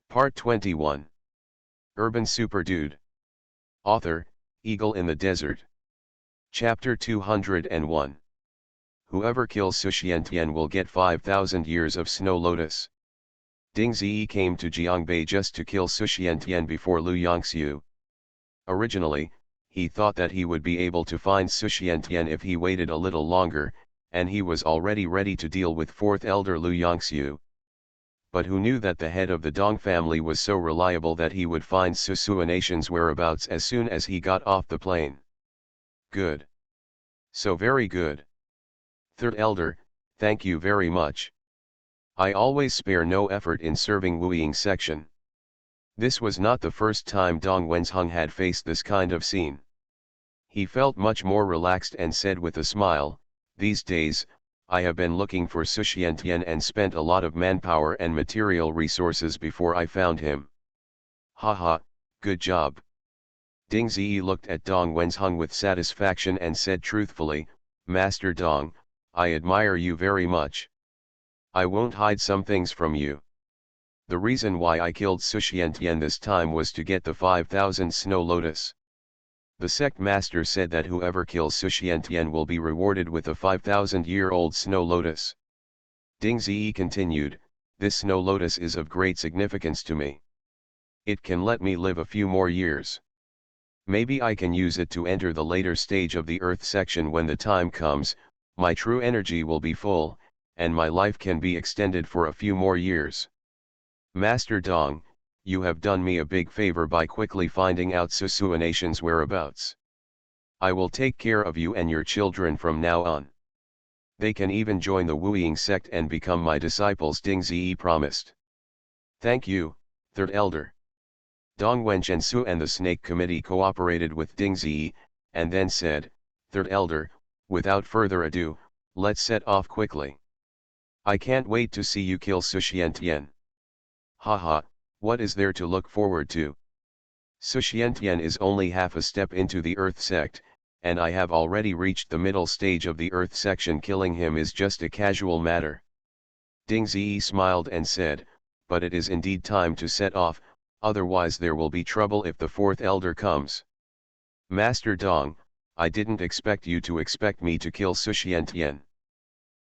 Part 21. Urban Super Dude. Author, Eagle in the Desert. Chapter 201. Whoever kills Suxiantian will get 5,000 years of Snow Lotus. Ding Ziyi came to Jiangbei just to kill Suxiantian before Lu Yangxiu. Originally, he thought that he would be able to find Suxiantian if he waited a little longer, and he was already ready to deal with fourth elder Lu Yangxiu. But who knew that the head of the Dong family was so reliable that he would find Susuanation's whereabouts as soon as he got off the plane. Good. So very good. Third elder, thank you very much. I always spare no effort in serving Wuying section. This was not the first time Dong Wenzheng had faced this kind of scene. He felt much more relaxed and said with a smile, these days, I have been looking for Suxiantian and spent a lot of manpower and material resources before I found him. Haha, good job. Ding Ziyi looked at Dong Wenzheng with satisfaction and said truthfully, Master Dong, I admire you very much. I won't hide some things from you. The reason why I killed Suxiantian this time was to get the 5,000 Snow Lotus. The sect master said that whoever kills Suxiantian will be rewarded with a 5,000-year-old Snow Lotus. Ding Ziyi continued, this Snow Lotus is of great significance to me. It can let me live a few more years. Maybe I can use it to enter the later stage of the Earth section when the time comes, my true energy will be full, and my life can be extended for a few more years. Master Dong, you have done me a big favor by quickly finding out Susuanation's whereabouts. I will take care of you and your children from now on. They can even join the Wuying sect and become my disciples, Ding Ziyi promised. Thank you, third elder. Dong Wenshenshu and the Snake Committee cooperated with Ding Ziyi, and then said, third elder, without further ado, let's set off quickly. I can't wait to see you kill Suxiantian. Haha. What is there to look forward to? Suxiantian is only half a step into the Earth sect, and I have already reached the middle stage of the Earth section. Killing him is just a casual matter. Ding Ziyi smiled and said, but it is indeed time to set off, otherwise there will be trouble if the fourth elder comes. Master Dong, I didn't expect you to expect me to kill Suxiantian.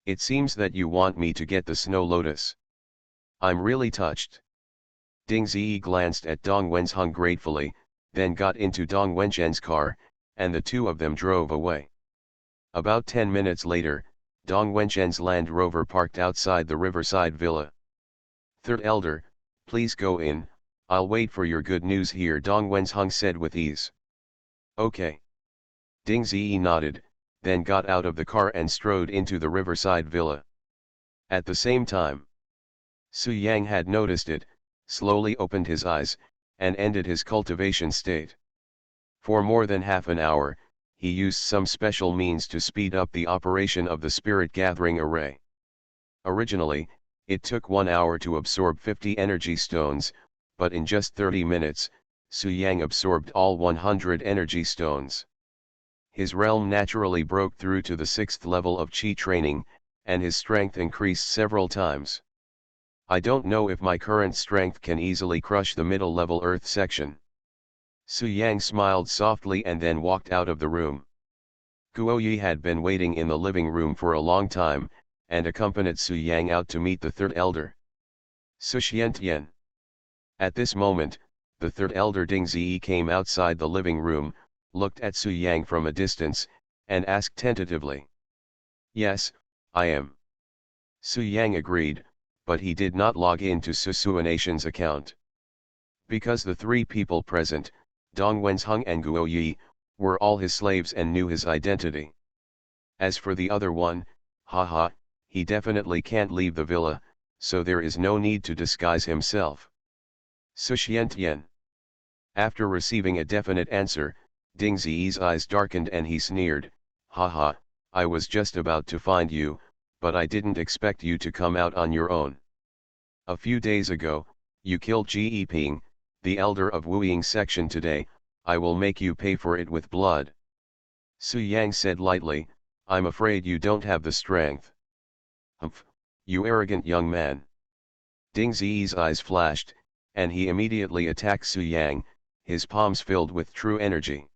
It seems that you want me to get the Snow Lotus. I'm really touched. Ding Ziyi glanced at Dong Wenzheng gratefully, then got into Dong Wenzhen's car, and the two of them drove away. About 10 minutes later, Dong Wenzhen's Land Rover parked outside the riverside villa. Third elder, please go in, I'll wait for your good news here, Dong Wenzheng said with ease. Okay. Ding Ziyi nodded, then got out of the car and strode into the riverside villa. At the same time, Su Yang had noticed it, slowly opened his eyes, and ended his cultivation state. For more than half an hour, he used some special means to speed up the operation of the spirit gathering array. Originally, it took 1 hour to absorb 50 energy stones, but in just 30 minutes, Su Yang absorbed all 100 energy stones. His realm naturally broke through to the 6th level of Qi training, and his strength increased several times. I don't know if my current strength can easily crush the middle-level Earth section. Su Yang smiled softly and then walked out of the room. Guoyi had been waiting in the living room for a long time, and accompanied Su Yang out to meet the third elder. Suxiantian. At this moment, the third elder Ding Ziyi came outside the living room, looked at Su Yang from a distance, and asked tentatively. Yes, I am. Su Yang agreed, but he did not log in to Susuanation's account. Because the three people present, Dong Wenzheng and Guoyi, were all his slaves and knew his identity. As for the other one, haha, he definitely can't leave the villa, so there is no need to disguise himself. Suxiantian. After receiving a definite answer, Ding Ziyi's eyes darkened and he sneered, haha, I was just about to find you, but I didn't expect you to come out on your own. A few days ago, you killed Ji Yiping, the elder of Wuying section. Today, I will make you pay for it with blood. Su Yang said lightly, I'm afraid you don't have the strength. Humph, you arrogant young man. Ding Ziyi's eyes flashed, and he immediately attacked Su Yang, his palms filled with true energy.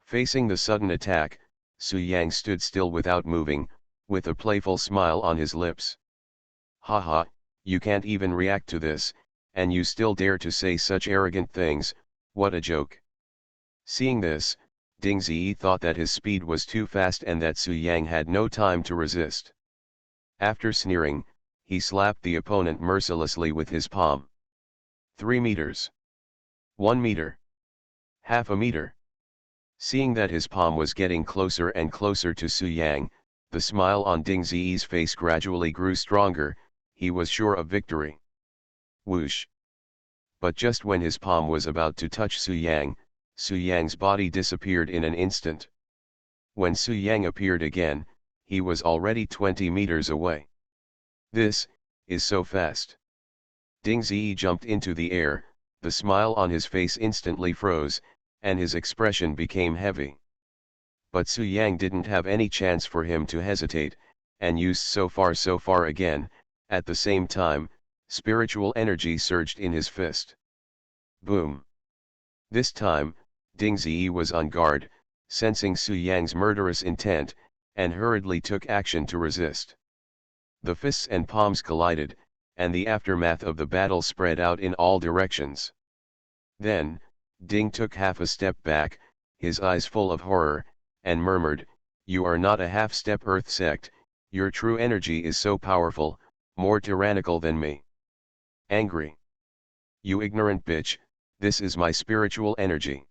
Facing the sudden attack, Su Yang stood still without moving, with a playful smile on his lips. Haha, you can't even react to this, and you still dare to say such arrogant things, what a joke. Seeing this, Ding Ziyi thought that his speed was too fast and that Su Yang had no time to resist. After sneering, he slapped the opponent mercilessly with his palm. 3 meters. 1 meter. Half a meter. Seeing that his palm was getting closer and closer to Su Yang, the smile on Ding Ziyi's face gradually grew stronger. He was sure of victory. Whoosh. But just when his palm was about to touch Su Yang's body disappeared in an instant. When Su Yang appeared again, he was already 20 meters away. This is so fast. Ding Ziyi jumped into the air, the smile on his face instantly froze, and his expression became heavy. But Su Yang didn't have any chance for him to hesitate, and used so far again. At the same time, spiritual energy surged in his fist. Boom! This time, Ding Ziyi was on guard, sensing Su Yang's murderous intent, and hurriedly took action to resist. The fists and palms collided, and the aftermath of the battle spread out in all directions. Then, Ding took half a step back, his eyes full of horror, and murmured, "You are not a half-step earth sect, your true energy is so powerful, more tyrannical than me. Angry. You ignorant bitch, this is my spiritual energy."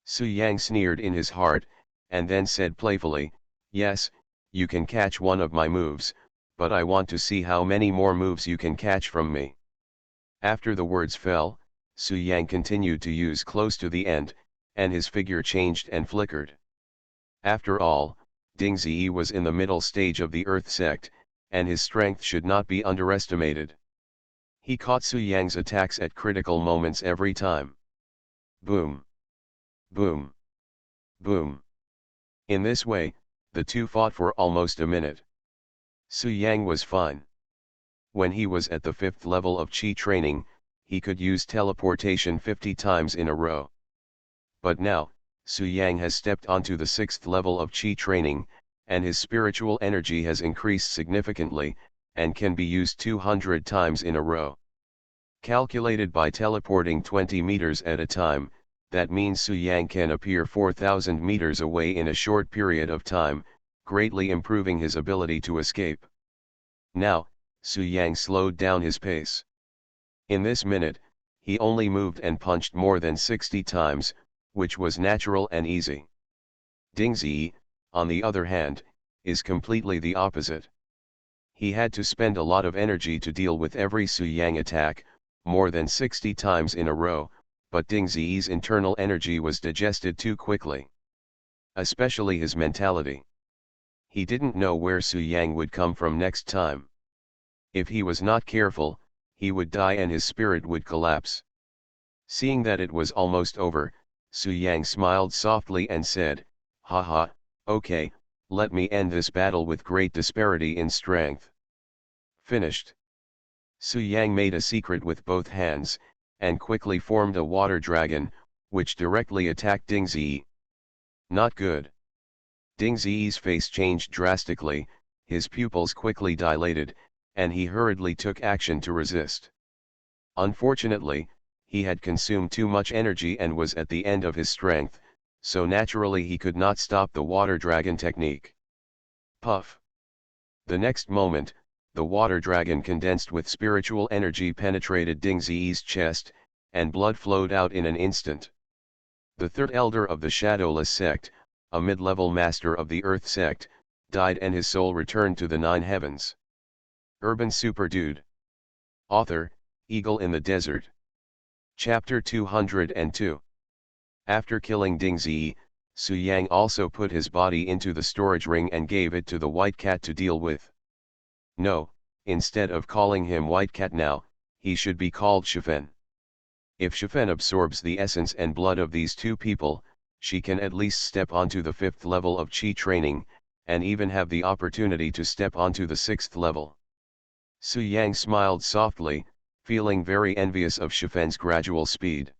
Su Yang sneered in his heart, and then said playfully, "Yes, you can catch one of my moves, but I want to see how many more moves you can catch from me." After the words fell, Su Yang continued to use close to the end, and his figure changed and flickered. After all, Ding Ziyi was in the middle stage of the Earth sect, and his strength should not be underestimated. He caught Su Yang's attacks at critical moments every time. Boom! Boom! Boom! In this way, the two fought for almost a minute. Su Yang was fine. When he was at the 5th level of Qi training, he could use teleportation 50 times in a row. But now, Su Yang has stepped onto the 6th level of Qi training, and his spiritual energy has increased significantly, and can be used 200 times in a row. Calculated by teleporting 20 meters at a time, that means Su Yang can appear 4,000 meters away in a short period of time, greatly improving his ability to escape. Now, Su Yang slowed down his pace. In this minute, he only moved and punched more than 60 times, which was natural and easy. Ding Ziyi, on the other hand, is completely the opposite. He had to spend a lot of energy to deal with every Su Yang attack, more than 60 times in a row, but Ding Ziyi's internal energy was digested too quickly. Especially his mentality. He didn't know where Su Yang would come from next time. If he was not careful, he would die and his spirit would collapse. Seeing that it was almost over, Su Yang smiled softly and said, "Haha, okay, let me end this battle with great disparity in strength." Finished. Su Yang made a secret with both hands, and quickly formed a water dragon, which directly attacked Ding Ziyi. Not good. Ding Ziyi's face changed drastically, his pupils quickly dilated, and he hurriedly took action to resist. Unfortunately, he had consumed too much energy and was at the end of his strength, so naturally he could not stop the water dragon technique. Puff! The next moment, the water dragon condensed with spiritual energy penetrated Ding Ziyi's chest, and blood flowed out in an instant. The third elder of the Shadowless sect, a mid-level master of the Earth sect, died and his soul returned to the 9 heavens. Urban Super Dude. Author, Eagle in the Desert. Chapter 202. After killing Ding Ziyi, Su Yang also put his body into the storage ring and gave it to the White Cat to deal with. No, instead of calling him White Cat now, he should be called Shifen. If Shifen absorbs the essence and blood of these two people, she can at least step onto the 5th level of Qi training, and even have the opportunity to step onto the 6th level. Su Yang smiled softly, feeling very envious of Shifen's gradual speed.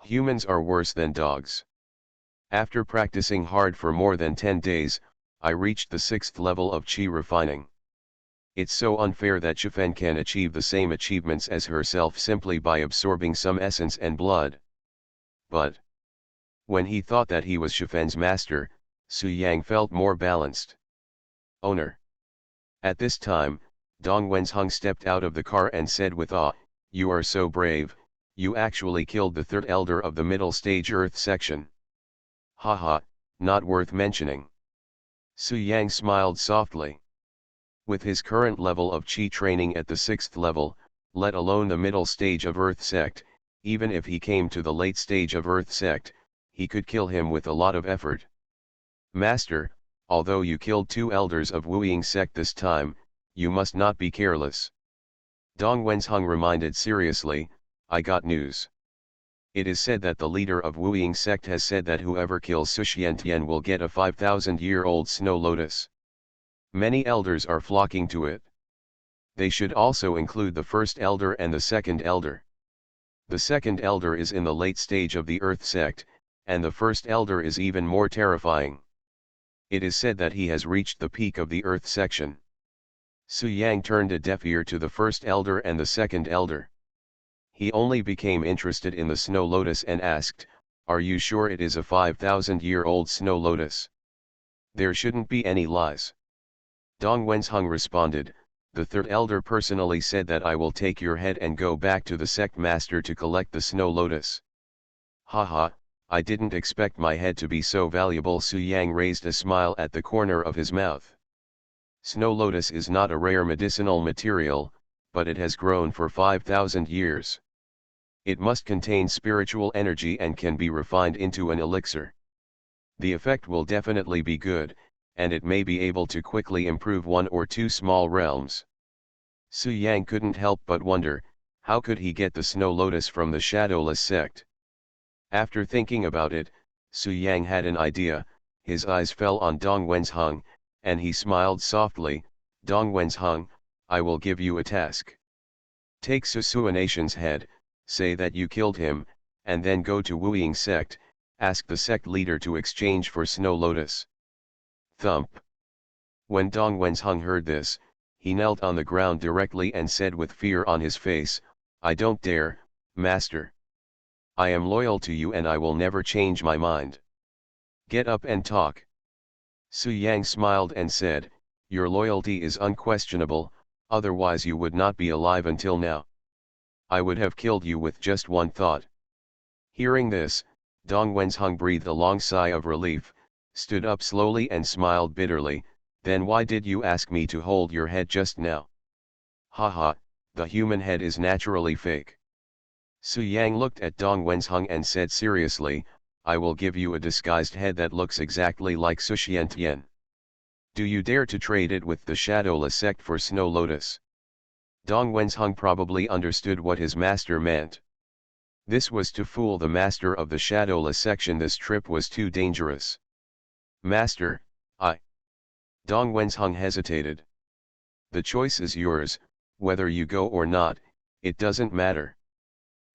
Humans are worse than dogs. After practicing hard for more than 10 days, I reached the 6th level of chi refining. It's so unfair that Shifen can achieve the same achievements as herself simply by absorbing some essence and blood. But when he thought that he was Shifen's master, Su Yang felt more balanced. Owner. At this time, Dong Wenzheng stepped out of the car and said with awe, "You are so brave, you actually killed the third elder of the middle stage Earth section." Haha, not worth mentioning. Su Yang smiled softly. With his current level of Qi training at the 6th level, let alone the middle stage of Earth sect, even if he came to the late stage of Earth sect, he could kill him with a lot of effort. Master, although you killed 2 elders of Wuying sect this time, you must not be careless. Dong Wenzheng reminded seriously, I got news. It is said that the leader of Wuying sect has said that whoever kills Suxiantian will get a 5,000-year-old snow lotus. Many elders are flocking to it. They should also include the first elder and the second elder. The second elder is in the late stage of the Earth sect, and the first elder is even more terrifying. It is said that he has reached the peak of the Earth section. Su Yang turned a deaf ear to the first elder and the second elder. He only became interested in the snow lotus and asked, "Are you sure it is a 5,000-year-old snow lotus? There shouldn't be any lies." Dong Wenzheng responded, "The third elder personally said that I will take your head and go back to the sect master to collect the snow lotus." Haha, I didn't expect my head to be so valuable. Su Yang raised a smile at the corner of his mouth. Snow lotus is not a rare medicinal material, but it has grown for 5,000 years. It must contain spiritual energy and can be refined into an elixir. The effect will definitely be good, and it may be able to quickly improve 1 or 2 small realms. Su Yang couldn't help but wonder, how could he get the snow lotus from the shadowless sect? After thinking about it, Su Yang had an idea. His eyes fell on Dong Wenzheng, and he smiled softly, "Dong Wenzheng, I will give you a task. Take Susuanation's head, say that you killed him, and then go to Wuying sect, ask the sect leader to exchange for snow lotus." Thump. When Dong Wenzheng heard this, he knelt on the ground directly and said with fear on his face, "I don't dare, master. I am loyal to you and I will never change my mind. Get up and talk." Su Yang smiled and said, "Your loyalty is unquestionable, otherwise you would not be alive until now. I would have killed you with just one thought." Hearing this, Dong Wenzheng breathed a long sigh of relief, stood up slowly and smiled bitterly, "Then why did you ask me to hold your head just now?" Haha, the human head is naturally fake. Su Yang looked at Dong Wenzheng and said seriously, "I will give you a disguised head that looks exactly like Suxiantian. Do you dare to trade it with the Shadowless sect for Snow Lotus?" Dong Wenzheng probably understood what his master meant. This was to fool the master of the Shadowless section. This trip was too dangerous. "Master, Dong Wenzheng hesitated. "The choice is yours, whether you go or not, it doesn't matter."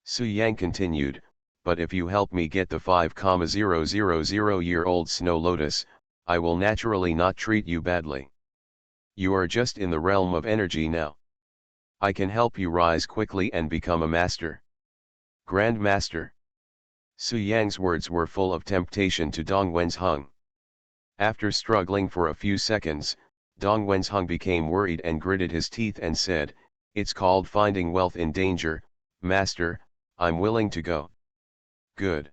Su Yang continued, "But if you help me get the 5,000-year-old Snow Lotus, I will naturally not treat you badly. You are just in the realm of energy now. I can help you rise quickly and become a master." "Grand Master." Su Yang's words were full of temptation to Dong Wenzheng. After struggling for a few seconds, Dong Wenzheng became worried and gritted his teeth and said, "It's called finding wealth in danger, master, I'm willing to go." "Good."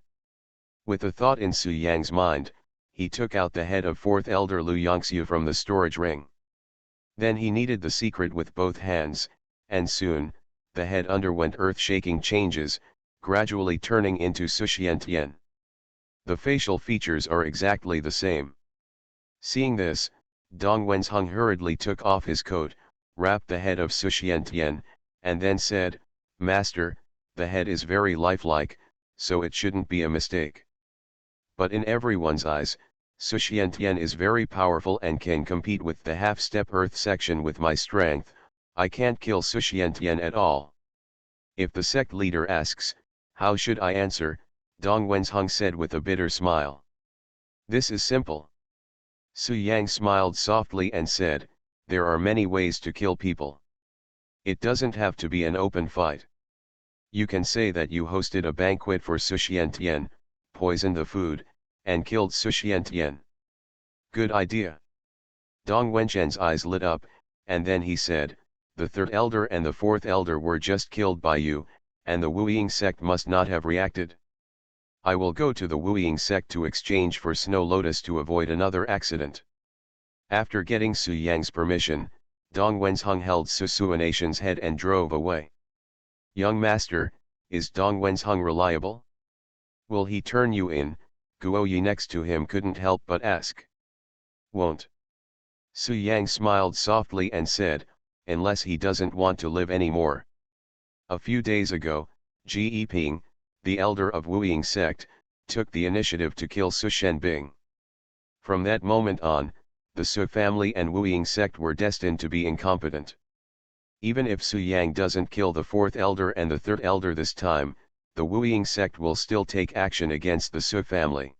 With a thought in Su Yang's mind, he took out the head of 4th Elder Lu Yongxiu from the storage ring. Then he kneaded the secret with both hands, and soon, the head underwent earth-shaking changes, gradually turning into Suxiantian. The facial features are exactly the same. Seeing this, Dong Wenzheng hurriedly took off his coat, wrapped the head of Suxiantian, and then said, "Master, the head is very lifelike, so it shouldn't be a mistake. But in everyone's eyes, Suxiantian is very powerful and can compete with the half-step Earth section with my strength. I can't kill Suxiantian at all. If the sect leader asks, how should I answer? Dong Wenzheng said with a bitter smile. This is simple. Su Yang smiled softly and said, there are many ways to kill people. It doesn't have to be an open fight. You can say that you hosted a banquet for Su Xiantian, poisoned the food, and killed Su Xiantian. Good idea. Dong Wenchenz's eyes lit up, and then he said, the third elder and the fourth elder were just killed by you, and the Wuying sect must not have reacted. I will go to the Wuying sect to exchange for Snow Lotus to avoid another accident. After getting Su Yang's permission, Dong Wenzheng held Su Suanation's head and drove away. Young master, is Dong Wenzheng reliable? Will he turn you in? Guo Yi next to him couldn't help but ask. Won't. Su Yang smiled softly and said, unless he doesn't want to live anymore. A few days ago, Ji Yiping, the elder of Wuying sect, took the initiative to kill Su Shenbing. From that moment on, the Su family and Wuying sect were destined to be incompetent. Even if Su Yang doesn't kill the fourth elder and the third elder this time, the Wuying sect will still take action against the Su family.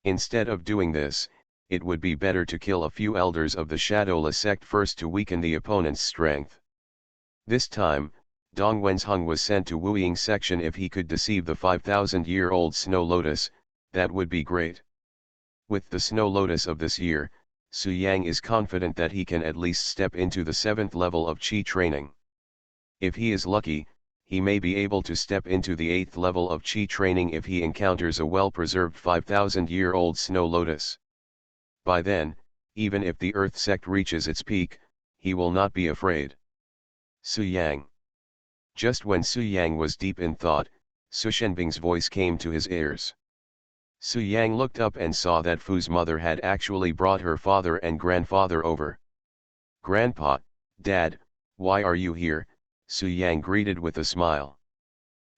Instead of doing this, it would be better to kill a few elders of the Shadowla sect first to weaken the opponent's strength. This time, Dong Wenzheng was sent to Wuying section. If he could deceive the 5,000-year-old Snow Lotus, that would be great. With the Snow Lotus of this year, Su Yang is confident that he can at least step into the 7th level of Qi training. If he is lucky, he may be able to step into the 8th level of Qi training if he encounters a well-preserved 5,000-year-old Snow Lotus. By then, even if the Earth sect reaches its peak, he will not be afraid. Su Yang. Just when Su Yang was deep in thought, Su Shenbing's voice came to his ears. Su Yang looked up and saw that Fu's mother had actually brought her father and grandfather over. Grandpa, Dad, why are you here? Su Yang greeted with a smile.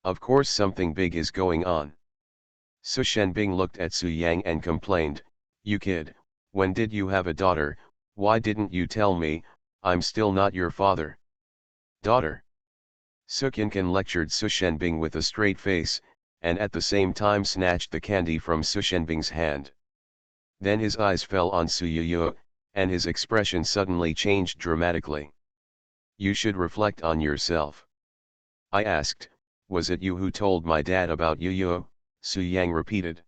Of course something big is going on. Su Shenbing looked at Su Yang and complained, you kid, when did you have a daughter? Why didn't you tell me? I'm still not your father. Daughter. Su Qianqian lectured Su Shenbing with a straight face, and at the same time snatched the candy from Su Shenbing's hand. Then his eyes fell on Su Yuyu, and his expression suddenly changed dramatically. You should reflect on yourself. I asked, was it you who told my dad about Yuyu? Su Yang repeated.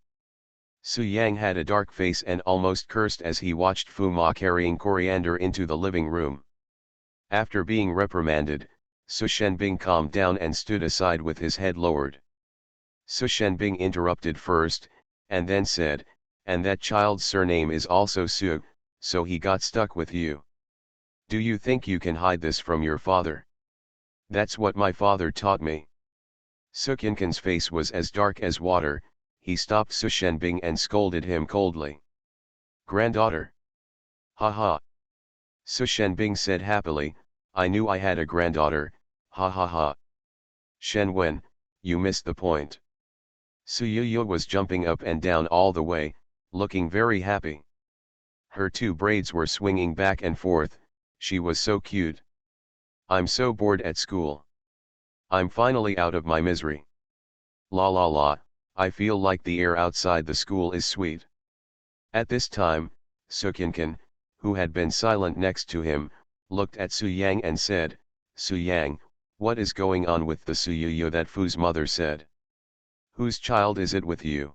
Su Yang had a dark face and almost cursed as he watched Fu Ma carrying coriander into the living room. After being reprimanded, Su Shenbing calmed down and stood aside with his head lowered. Su Shenbing interrupted first, and then said, and that child's surname is also Su, so he got stuck with you. Do you think you can hide this from your father? That's what my father taught me. Su Qianqian's face was as dark as water. He stopped Su Shenbing and scolded him coldly. Granddaughter. Ha ha. Su Shenbing said happily, I knew I had a granddaughter, ha ha ha. Shen Wen, you missed the point. Su Yuyu was jumping up and down all the way, looking very happy. Her two braids were swinging back and forth, she was so cute. I'm so bored at school. I'm finally out of my misery. La la la, I feel like the air outside the school is sweet. At this time, Su Qianqian, who had been silent next to him, looked at Su Yang and said, Su Yang, what is going on with the Su Yuyu that Fu's mother said? Whose child is it with you?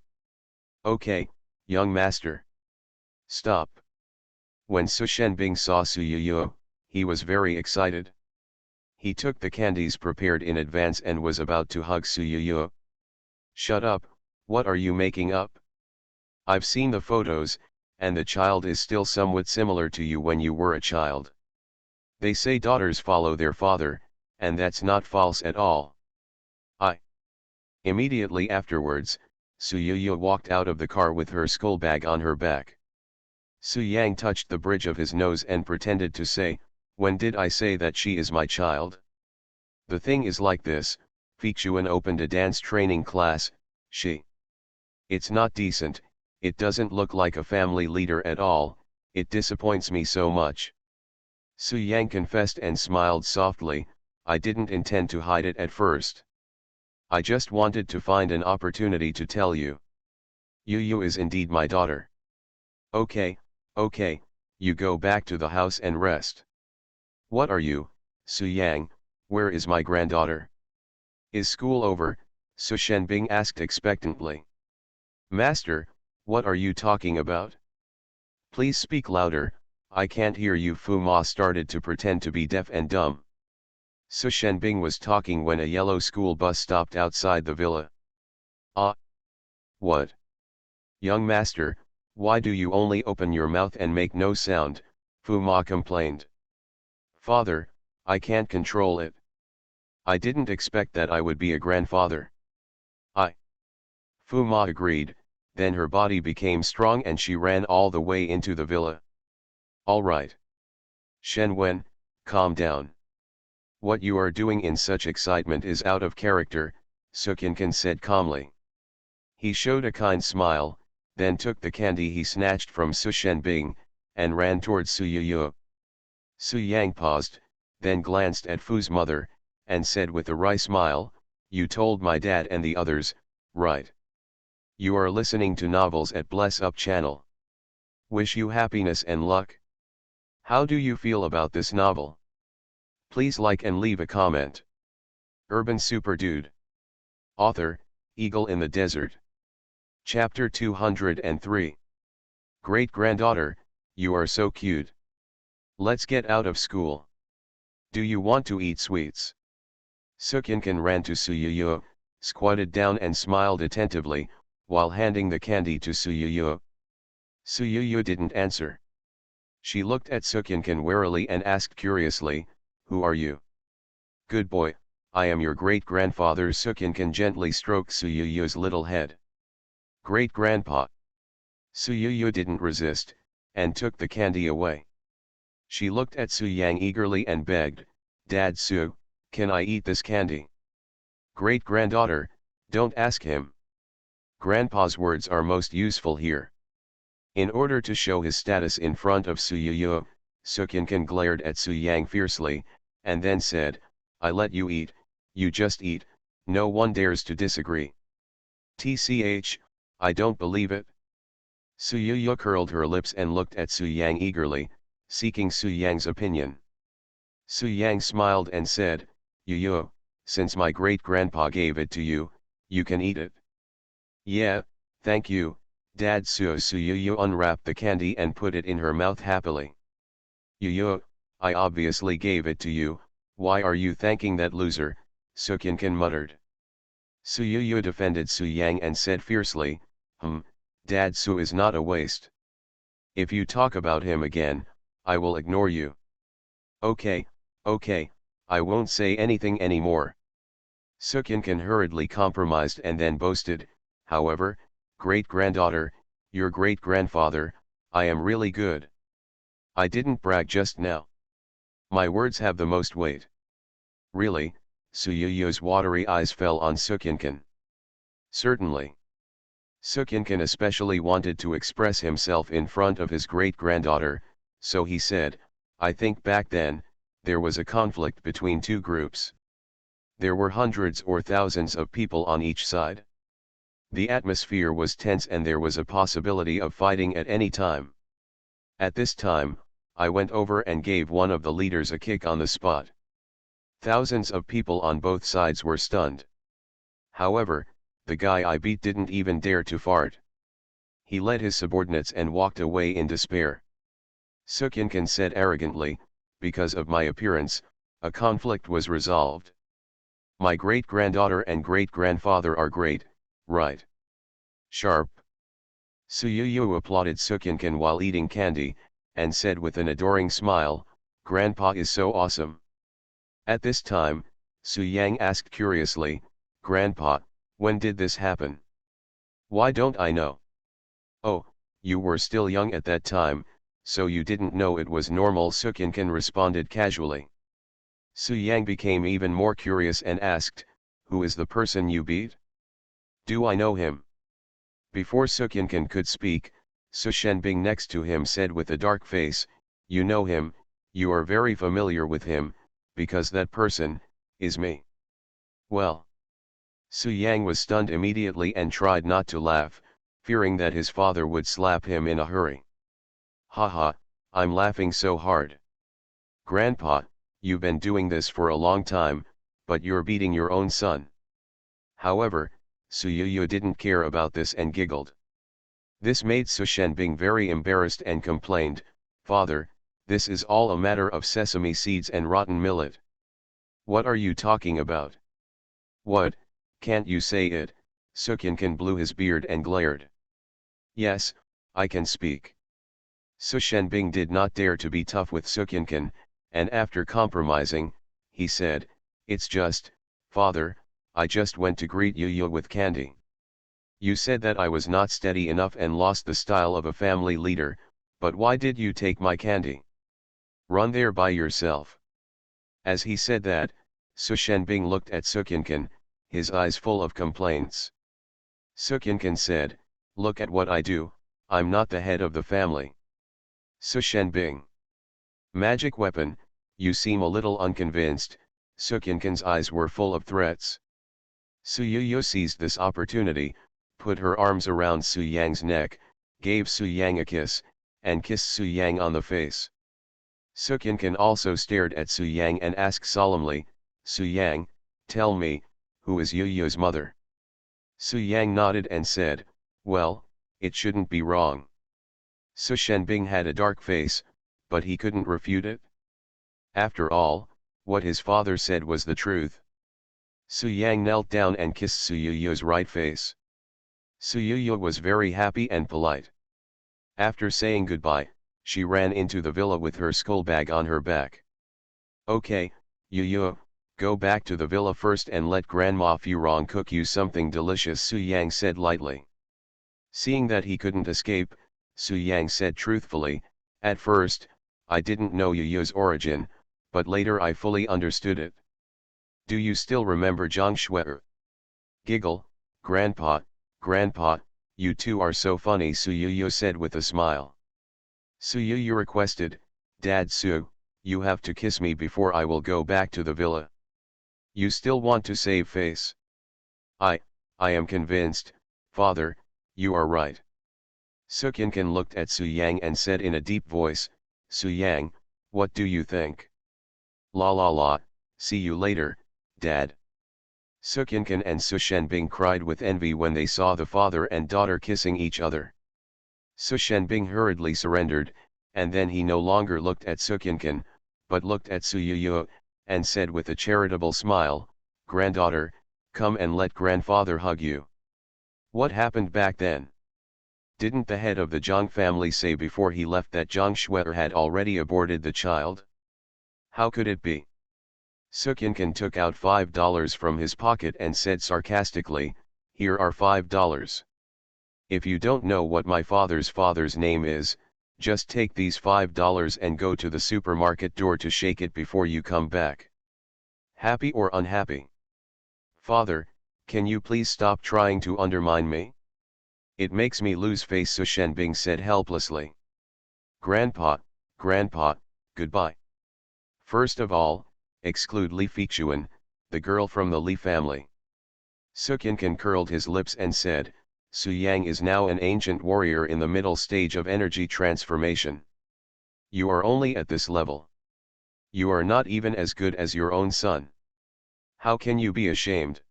Okay, young master. Stop. When Su Shenbing saw Su Yuyu, he was very excited. He took the candies prepared in advance and was about to hug Su Yuyu. Shut up, what are you making up? I've seen the photos, and the child is still somewhat similar to you when you were a child. They say daughters follow their father, and that's not false at all. Immediately afterwards, Su Yuyu walked out of the car with her school bag on her back. Su Yang touched the bridge of his nose and pretended to say, when did I say that she is my child? The thing is like this, Feichuan opened a dance training class, It's not decent, it doesn't look like a family leader at all, it disappoints me so much. Su Yang confessed and smiled softly, I didn't intend to hide it at first. I just wanted to find an opportunity to tell you. Yu is indeed my daughter. Okay, okay, you go back to the house and rest. What are you, Su Yang, where is my granddaughter? Is school over? Su Shenbing asked expectantly. Master, what are you talking about? Please speak louder, I can't hear you. Fu Ma started to pretend to be deaf and dumb. Su Shenbing was talking when a yellow school bus stopped outside the villa. Ah! What? Young master, why do you only open your mouth and make no sound? Fu Ma complained. Father, I can't control it. I didn't expect that I would be a grandfather. Fu Ma agreed, then her body became strong and she ran all the way into the villa. All right. Shen Wen, calm down. What you are doing in such excitement is out of character, Su Qinqin said calmly. He showed a kind smile, then took the candy he snatched from Su Shenbing, and ran towards Su Yuyu. Su Yang paused, then glanced at Fu's mother, and said with a wry smile, You told my dad and the others, right? You are listening to novels at Bless Up channel. Wish you happiness and luck. How do you feel about this novel? Please like and leave a comment. Urban Super Dude. Author, Eagle in the Desert. Chapter 203. Great-granddaughter, you are so cute. Let's get out of school. Do you want to eat sweets? Su Qinqin ran to Su Yuyu, squatted down and smiled attentively, while handing the candy to Su Yuyu. Su Yuyu didn't answer. She looked at Su Qinqin warily and asked curiously, Who are you? Good boy, I am your great-grandfather. Su Qinqin gently stroked Su Yuyu's little head. Great-grandpa. Su Yuyu didn't resist, and took the candy away. She looked at Su Yang eagerly and begged, Dad Su, can I eat this candy? Great-granddaughter, don't ask him. Grandpa's words are most useful here. In order to show his status in front of Su Yuyu, Su Qinqin glared at Su Yang fiercely, and then said, I let you eat, you just eat, no one dares to disagree. TCH, I don't believe it. Su Yuyu curled her lips and looked at Su Yang eagerly, seeking Su Yang's opinion. Su Yang smiled and said, Yuyu, since my great-grandpa gave it to you, you can eat it. Yeah, thank you, Dad. Su Yuyu unwrapped the candy and put it in her mouth happily. Yuyu, I obviously gave it to you, why are you thanking that loser? Su Qinqin muttered. Su Yuyu defended Su Yang and said fiercely, Dad Su is not a waste. If you talk about him again, I will ignore you. Okay, I won't say anything anymore. Su Qinqin hurriedly compromised and then boasted, however, great-granddaughter, your great-grandfather, I am really good. I didn't brag just now. My words have the most weight. Really? Su Yuyu's watery eyes fell on Su Qinqin. Certainly. Su Qinqin especially wanted to express himself in front of his great-granddaughter, so he said, I think back then, there was a conflict between two groups. There were hundreds or thousands of people on each side. The atmosphere was tense and there was a possibility of fighting at any time. At this time, I went over and gave one of the leaders a kick on the spot. Thousands of people on both sides were stunned. However, the guy I beat didn't even dare to fart. He led his subordinates and walked away in despair. Su Qinqin said arrogantly, because of my appearance, a conflict was resolved. My great-granddaughter and great-grandfather are great, right? Sharp. Su Yuyu applauded Su Qinqin while eating candy, and said with an adoring smile, Grandpa is so awesome. At this time, Su Yang asked curiously, Grandpa, when did this happen? Why don't I know? Oh, you were still young at that time, so you didn't know it was normal. Su Qinqin responded casually. Su Yang became even more curious and asked, who is the person you beat? Do I know him? Before Su Qinqin could speak, Su Shenbing next to him said with a dark face, you know him, you are very familiar with him, because that person, is me. Well. Su Yang was stunned immediately and tried not to laugh, fearing that his father would slap him in a hurry. Haha, I'm laughing so hard. Grandpa, you've been doing this for a long time, but you're beating your own son. However, Su Yuyu didn't care about this and giggled. This made Su Shenbing very embarrassed and complained, "Father, this is all a matter of sesame seeds and rotten millet. What are you talking about? What, can't you say it?" Sukyankin blew his beard and glared. "Yes, I can speak." Su Shenbing did not dare to be tough with Sukyankin, and after compromising, he said, "It's just, Father, I just went to greet Yuyu with candy. You said that I was not steady enough and lost the style of a family leader, but why did you take my candy? Run there by yourself." As he said that, Su Shenbing looked at Sukyankin, his eyes full of complaints. Sukyankin said, "Look at what I do, I'm not the head of the family." Su Shenbing. Magic weapon, you seem a little unconvinced. Sukyankin's eyes were full of threats. Su Yuyu seized this opportunity, put her arms around Su Yang's neck, gave Su Yang a kiss, and kissed Su Yang on the face. Sukyankin also stared at Su Yang and asked solemnly, "Su Yang, tell me, who is Yuyu's mother?" Su Yang nodded and said, "Well, it shouldn't be wrong." Su Shenbing had a dark face, but he couldn't refute it. After all, what his father said was the truth. Su Yang knelt down and kissed Su Yuyu's right face. Su Yuyu was very happy and polite. After saying goodbye, she ran into the villa with her school bag on her back. "Okay, Yuyu, go back to the villa first and let Grandma Furong cook you something delicious," Su Yang said lightly. Seeing that he couldn't escape, Su Yang said truthfully, "At first, I didn't know Yuyu's origin, but later I fully understood it. Do you still remember Zhang Shuer?" Giggle, "Grandpa, Grandpa, you two are so funny," Su Yuyu said with a smile. Su Yuyu requested, "Dad Su, you have to kiss me before I will go back to the villa. You still want to save face?" I am convinced, Father, you are right." Sukyankin looked at Su Yang and said in a deep voice, "Su Yang, what do you think?" "La la la, see you later, Dad." Sukyankin and Su Shenbing cried with envy when they saw the father and daughter kissing each other. Su Shenbing hurriedly surrendered, and then he no longer looked at Sukyankin, but looked at Su Yuyu, and said with a charitable smile, "Granddaughter, come and let grandfather hug you." What happened back then? Didn't the head of the Zhang family say before he left that Zhang Shuer had already aborted the child? How could it be? Sukyankin took out $5 from his pocket and said sarcastically, "Here are $5. If you don't know what my father's name is, just take these $5 and go to the supermarket door to shake it before you come back. Happy or unhappy?" "Father, can you please stop trying to undermine me? It makes me lose face," Su Shenbing said helplessly. "Grandpa, Grandpa, goodbye. First of all, exclude Li Feichuan, the girl from the Li family." Sukyankin curled his lips and said, "Su Yang is now an ancient warrior in the middle stage of energy transformation. You are only at this level. You are not even as good as your own son. How can you be ashamed?"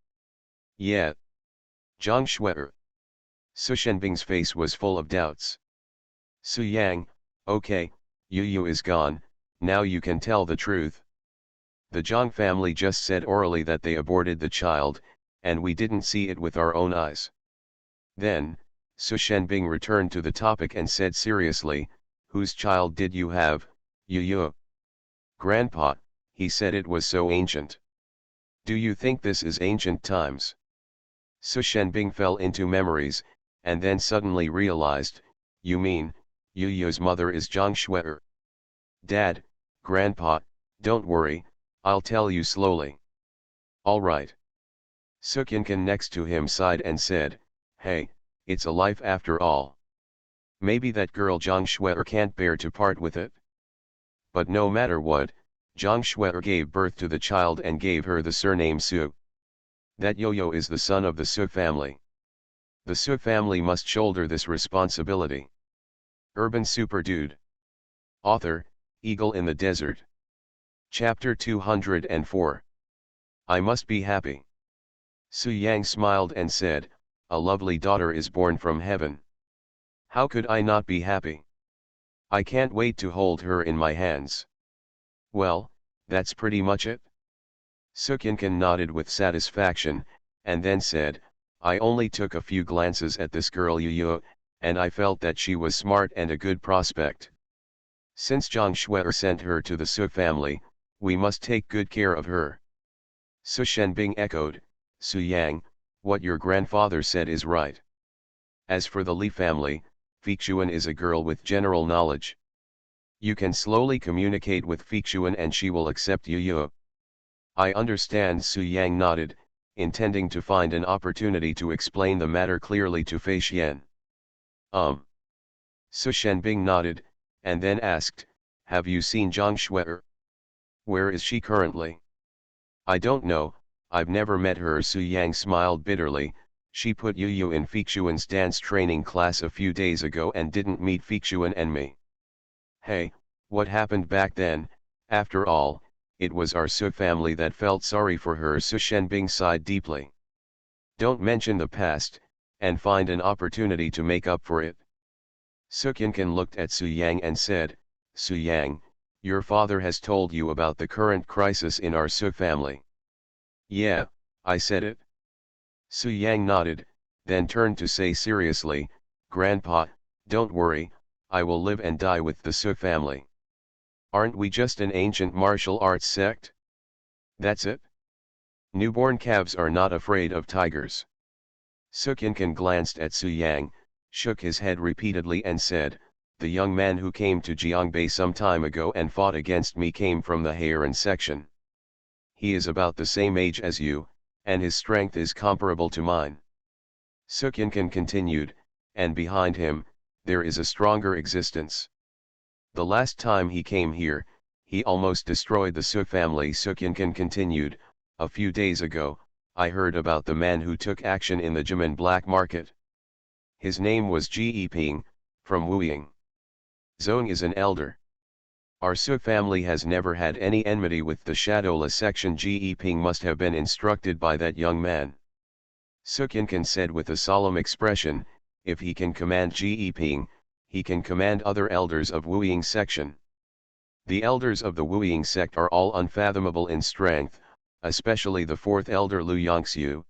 "Yeah. Zhang Shuer." Su Shenbing's face was full of doubts. "Su Yang, okay, Yuyu is gone, now you can tell the truth. The Zhang family just said orally that they aborted the child, and we didn't see it with our own eyes." Then, Su Shenbing returned to the topic and said seriously, "Whose child did you have, Yuyu?" "Grandpa, he said it was so ancient." "Do you think this is ancient times?" Su Shenbing fell into memories, and then suddenly realized, "You mean, Yuyu's mother is Zhang Shuer?" "Dad, Grandpa, don't worry, I'll tell you slowly." "All right." Sukyankin next to him sighed and said, "Hey, it's a life after all. Maybe that girl Zhang Shuer can't bear to part with it. But no matter what, Zhang Shuai gave birth to the child and gave her the surname Su. That Yo-Yo is the son of the Su family. The Su family must shoulder this responsibility. Urban Super Dude. Author, Eagle in the Desert. Chapter 204. I must be happy. Su Yang smiled and said, a lovely daughter is born from heaven. How could I not be happy? I can't wait to hold her in my hands. Well, that's pretty much it. Su Kinkan nodded with satisfaction, and then said, I only took a few glances at this girl Yu, and I felt that she was smart and a good prospect. Since Zhang Shuai sent her to the Su family, we must take good care of her. Su Shenbing echoed, Su Yang, what your grandfather said is right. As for the Li family, Fixuan is a girl with general knowledge. You can slowly communicate with Fixuan and she will accept Yu. I understand. Su Yang nodded, intending to find an opportunity to explain the matter clearly to Fei Xian. Su Shenbing nodded, and then asked, have you seen Zhang Shuai? Where is she currently? I don't know, I've never met her. Su Yang smiled bitterly, she put Yu in Fixuan's dance training class a few days ago and didn't meet Fixuan and me. Hey, what happened back then? After all, it was our Su family that felt sorry for her. Su Shenbing sighed deeply. Don't mention the past, and find an opportunity to make up for it. Su Kinkan looked at Su Yang and said, Su Yang, your father has told you about the current crisis in our Su family. Yeah, I said it. Su Yang nodded, then turned to say seriously, Grandpa, don't worry, I will live and die with the Su family. Aren't we just an ancient martial arts sect? That's it. Newborn calves are not afraid of tigers. Su Kinkan glanced at Su Yang, shook his head repeatedly and said, the young man who came to Jiangbei some time ago and fought against me came from the Heian section. He is about the same age as you, and his strength is comparable to mine. Su Kinkan continued, and behind him, there is a stronger existence. The last time he came here, he almost destroyed the Su family. Su Kinkan continued, a few days ago, I heard about the man who took action in the Jimen black market. His name was Ji Ping, from Wuying. Zong is an elder. Our Su family has never had any enmity with the Shadowla section. Ji Ping must have been instructed by that young man. Su Kinkan said with a solemn expression, if he can command Ji Ping, he can command other elders of Wuying section. The elders of the Wuying sect are all unfathomable in strength, especially the fourth elder Lu Yongxiu.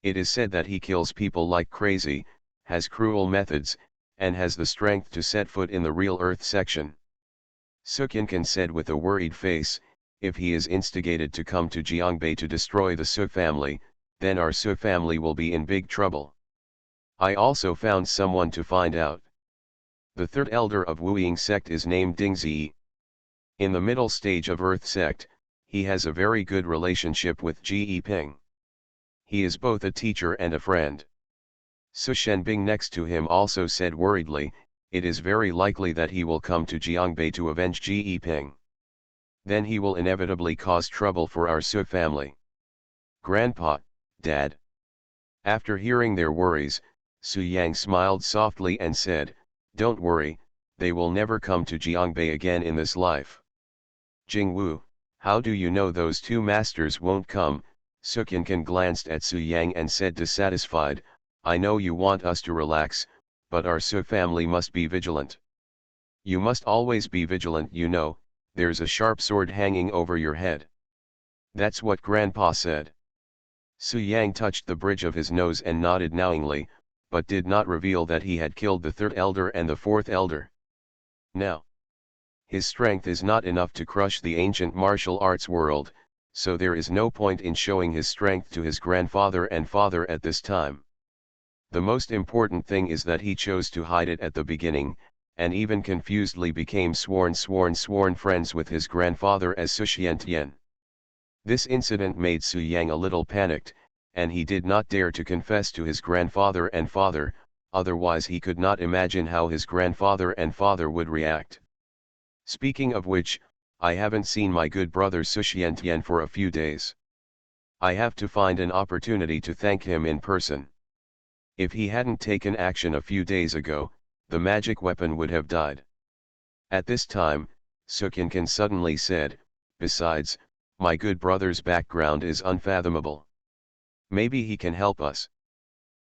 It is said that he kills people like crazy, has cruel methods, and has the strength to set foot in the real earth section. Su Kinkan said with a worried face, if he is instigated to come to Jiangbei to destroy the Su family, then our Su family will be in big trouble. I also found someone to find out. The third elder of Wuying sect is named Ding Zi. In the middle stage of Earth sect, he has a very good relationship with Ji Ping. He is both a teacher and a friend. Su Shenbing next to him also said worriedly, it is very likely that he will come to Jiangbei to avenge Ji Ping. Then he will inevitably cause trouble for our Su family. Grandpa, Dad. After hearing their worries, Su Yang smiled softly and said, don't worry, they will never come to Jiangbei again in this life. Jingwu, how do you know those two masters won't come? Su Kinkan glanced at Su Yang and said dissatisfied, I know you want us to relax, but our Su family must be vigilant. You must always be vigilant. You know, there's a sharp sword hanging over your head. That's what Grandpa said. Su Yang touched the bridge of his nose and nodded knowingly, but did not reveal that he had killed the third elder and the fourth elder. Now, his strength is not enough to crush the ancient martial arts world, so there is no point in showing his strength to his grandfather and father at this time. The most important thing is that he chose to hide it at the beginning, and even confusedly became sworn friends with his grandfather as Su Xiantian. This incident made Su Yang a little panicked, and he did not dare to confess to his grandfather and father, otherwise he could not imagine how his grandfather and father would react. Speaking of which, I haven't seen my good brother Sushientian for a few days. I have to find an opportunity to thank him in person. If he hadn't taken action a few days ago, the magic weapon would have died. At this time, Sukyankin suddenly said, besides, my good brother's background is unfathomable. Maybe he can help us.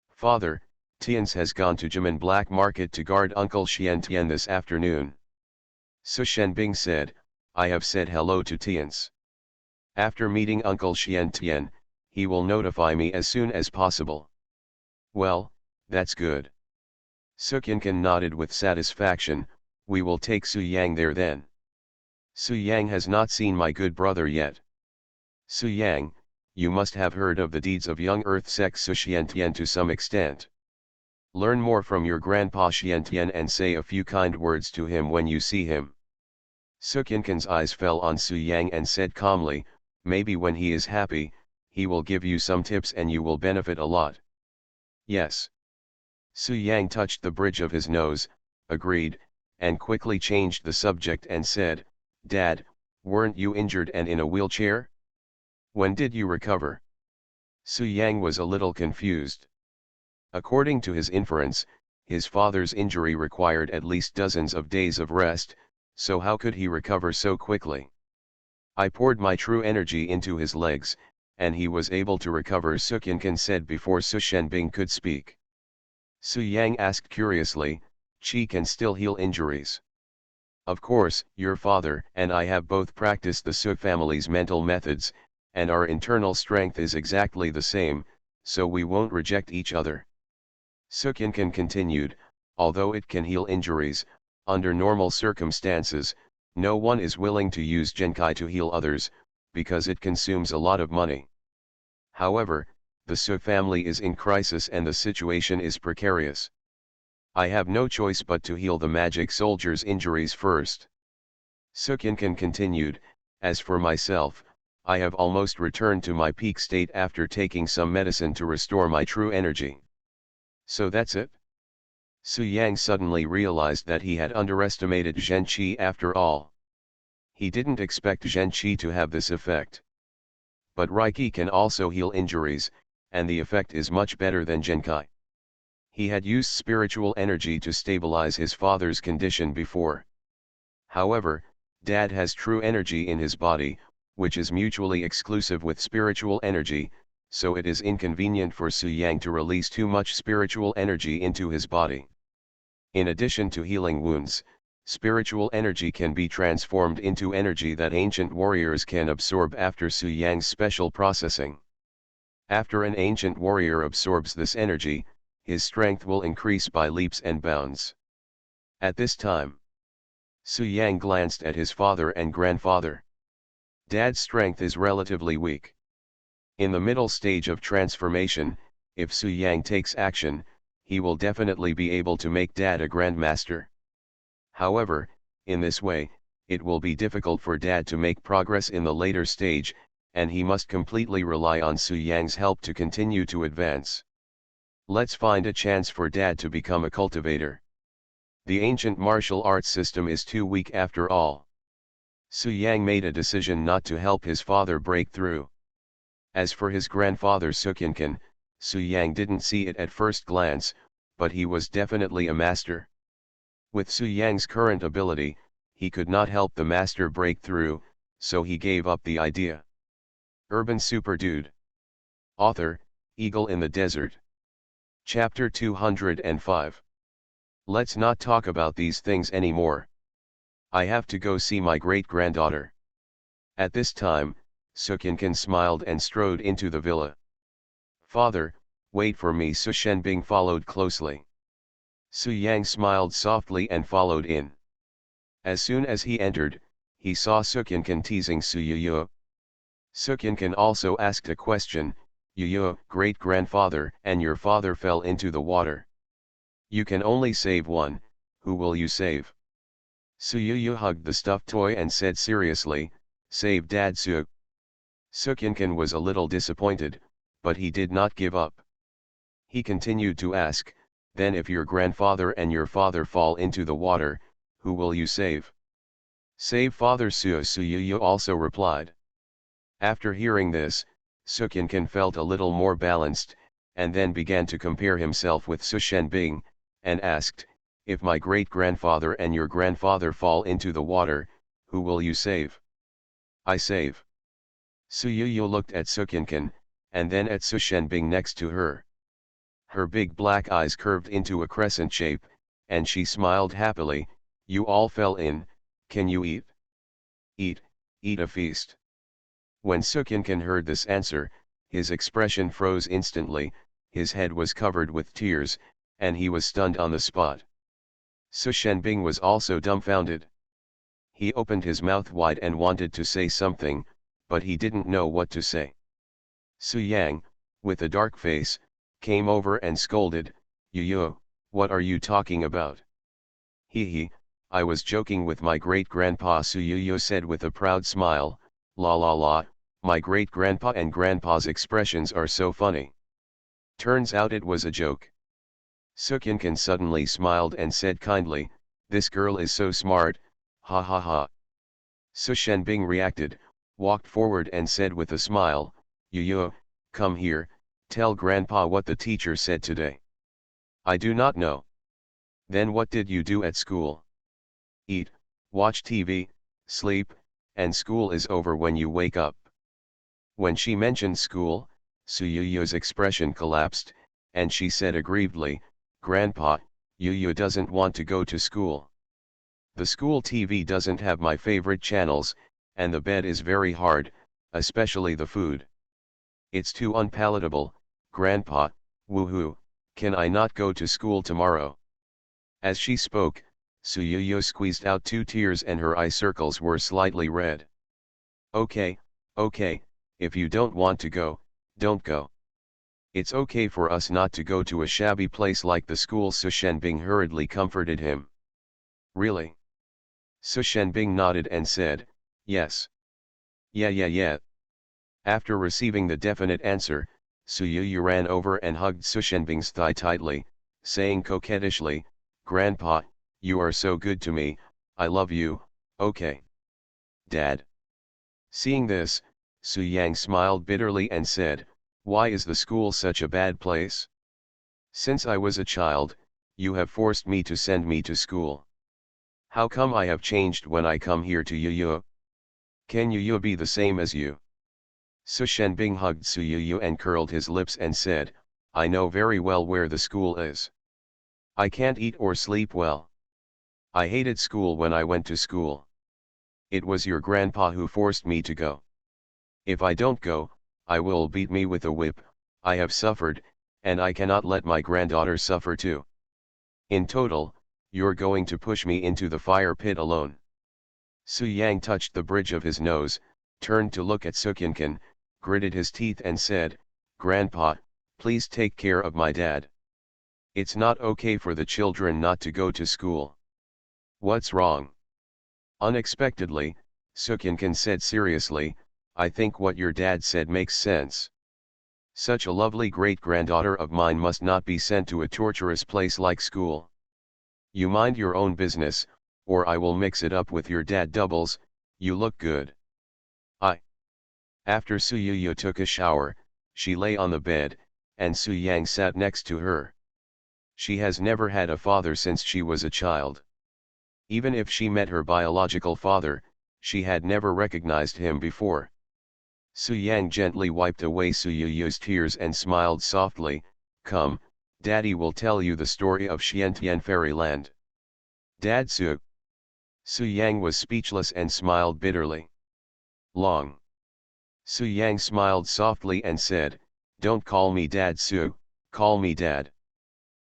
Father, Tians has gone to Jimin Black Market to guard Uncle Xiantian this afternoon. Su Shenbing said, I have said hello to Tians. After meeting Uncle Xiantian, he will notify me as soon as possible. Well, that's good. Sukyankin nodded with satisfaction. We will take Su Yang there then. Su Yang has not seen my good brother yet. Su Yang, you must have heard of the deeds of young Earth Sex Su Xiantian to some extent. Learn more from your grandpa Xiantian and say a few kind words to him when you see him. Sukyankin's eyes fell on Su Yang and said calmly, maybe when he is happy, he will give you some tips and you will benefit a lot. Yes. Su Yang touched the bridge of his nose, agreed, and quickly changed the subject and said, Dad, weren't you injured and in a wheelchair? When did you recover? Su Yang was a little confused. According to his inference, his father's injury required at least dozens of days of rest, so how could he recover so quickly? I poured my true energy into his legs, and he was able to recover, Sukyankin said before Su Shenbing could speak. Su Yang asked curiously, Qi can still heal injuries? Of course, your father and I have both practiced the Su family's mental methods, and our internal strength is exactly the same, so we won't reject each other. Sukyankin continued, although it can heal injuries, under normal circumstances, no one is willing to use Genkai to heal others, because it consumes a lot of money. However, the Su family is in crisis and the situation is precarious. I have no choice but to heal the magic soldier's injuries first. Sukyankin continued, as for myself, I have almost returned to my peak state after taking some medicine to restore my true energy. So that's it? Su Yang suddenly realized that he had underestimated Zhen Qi after all. He didn't expect Zhen Qi to have this effect. But Reiki can also heal injuries, and the effect is much better than Genkai. He had used spiritual energy to stabilize his father's condition before. However, Dad has true energy in his body, which is mutually exclusive with spiritual energy, so it is inconvenient for Su Yang to release too much spiritual energy into his body. In addition to healing wounds, spiritual energy can be transformed into energy that ancient warriors can absorb after Su Yang's special processing. After an ancient warrior absorbs this energy, his strength will increase by leaps and bounds. At this time, Su Yang glanced at his father and grandfather. Dad's strength is relatively weak. In the middle stage of transformation, if Su Yang takes action, he will definitely be able to make Dad a grandmaster. However, in this way, it will be difficult for Dad to make progress in the later stage, and he must completely rely on Su Yang's help to continue to advance. Let's find a chance for Dad to become a cultivator. The ancient martial arts system is too weak after all. Su Yang made a decision not to help his father break through. As for his grandfather Sukyankin, Su Yang didn't see it at first glance, but he was definitely a master. With Su Yang's current ability, he could not help the master break through, so he gave up the idea. Urban Super Dude. Author, Eagle in the Desert. Chapter 205. Let's not talk about these things anymore. I have to go see my great-granddaughter. At this time, Sukyankin smiled and strode into the villa. Father, wait for me. Su Shenbing followed closely. Su Yang smiled softly and followed in. As soon as he entered, he saw Sukyankin teasing Su Yuyu. Sukyankin also asked a question, Yuyu, great-grandfather, and your father fell into the water. You can only save one, who will you save? Su Yuyu hugged the stuffed toy and said seriously, save Dad Su. Sukyankin was a little disappointed, but he did not give up. He continued to ask, then if your grandfather and your father fall into the water, who will you save? Save Father Suo. Suyuyu also replied. After hearing this, Sukyankin felt a little more balanced, and then began to compare himself with Su Shenbing, and asked, if my great-grandfather and your grandfather fall into the water, who will you save? I save. Suyuyu looked at Sukyankin, and then at Su Shenbing next to her. Her big black eyes curved into a crescent shape, and she smiled happily. You all fell in, can you eat? Eat, eat a feast. When Sukyankin heard this answer, his expression froze instantly, his head was covered with tears, and he was stunned on the spot. Su Shenbing was also dumbfounded. He opened his mouth wide and wanted to say something, but he didn't know what to say. Su Yang, with a dark face, came over and scolded, Yu, what are you talking about? He, I was joking with my great-grandpa. Su Yu said with a proud smile, la la la, my great-grandpa and grandpa's expressions are so funny. Turns out it was a joke. Sukyankin suddenly smiled and said kindly, this girl is so smart, ha ha ha. Su Shenbing reacted, walked forward and said with a smile, Yu, come here, tell grandpa what the teacher said today. I do not know. Then what did you do at school? Eat, watch TV, sleep, and school is over when you wake up. When she mentioned school, Suyu's expression collapsed, and she said aggrievedly, Grandpa, Yu doesn't want to go to school. The school TV doesn't have my favorite channels, and the bed is very hard, especially the food. It's too unpalatable, Grandpa, woohoo, can I not go to school tomorrow? As she spoke, Suyuyo squeezed out 2 tears and her eye circles were slightly red. Okay, if you don't want to go, don't go. It's okay for us not to go to a shabby place like the school. Su Shenbing hurriedly comforted him. Really? Su Shenbing nodded and said, yes. Yeah. After receiving the definite answer, Suyuyu ran over and hugged Su Shenbing's thigh tightly, saying coquettishly, Grandpa, you are so good to me, I love you, okay. Dad. Seeing this, Su Yang smiled bitterly and said, why is the school such a bad place? Since I was a child, you have forced me to send me to school. How come I have changed when I come here to Yu? Can Yu be the same as you? Su Shenbing hugged Su Yu and curled his lips and said, I know very well where the school is. I can't eat or sleep well. I hated school when I went to school. It was your grandpa who forced me to go. If I don't go, I will beat me with a whip. I have suffered, and I cannot let my granddaughter suffer too. In total, you're going to push me into the fire pit alone. Su Yang touched the bridge of his nose, turned to look at Sukyankin, gritted his teeth and said, Grandpa, please take care of my dad. It's not okay for the children not to go to school. What's wrong? Unexpectedly, Sukyankin said seriously, I think what your dad said makes sense. Such a lovely great-granddaughter of mine must not be sent to a torturous place like school. You mind your own business, or I will mix it up with your dad doubles. You look good. After Su Yu took a shower, she lay on the bed, and Su Yang sat next to her. She has never had a father since she was a child. Even if she met her biological father, she had never recognized him before. Su Yang gently wiped away Su Yu's tears and smiled softly, come, Daddy will tell you the story of Xiantian Fairyland. Dad Su. Su Yang was speechless and smiled bitterly. Long. Su Yang smiled softly and said, don't call me Dad Su, call me Dad.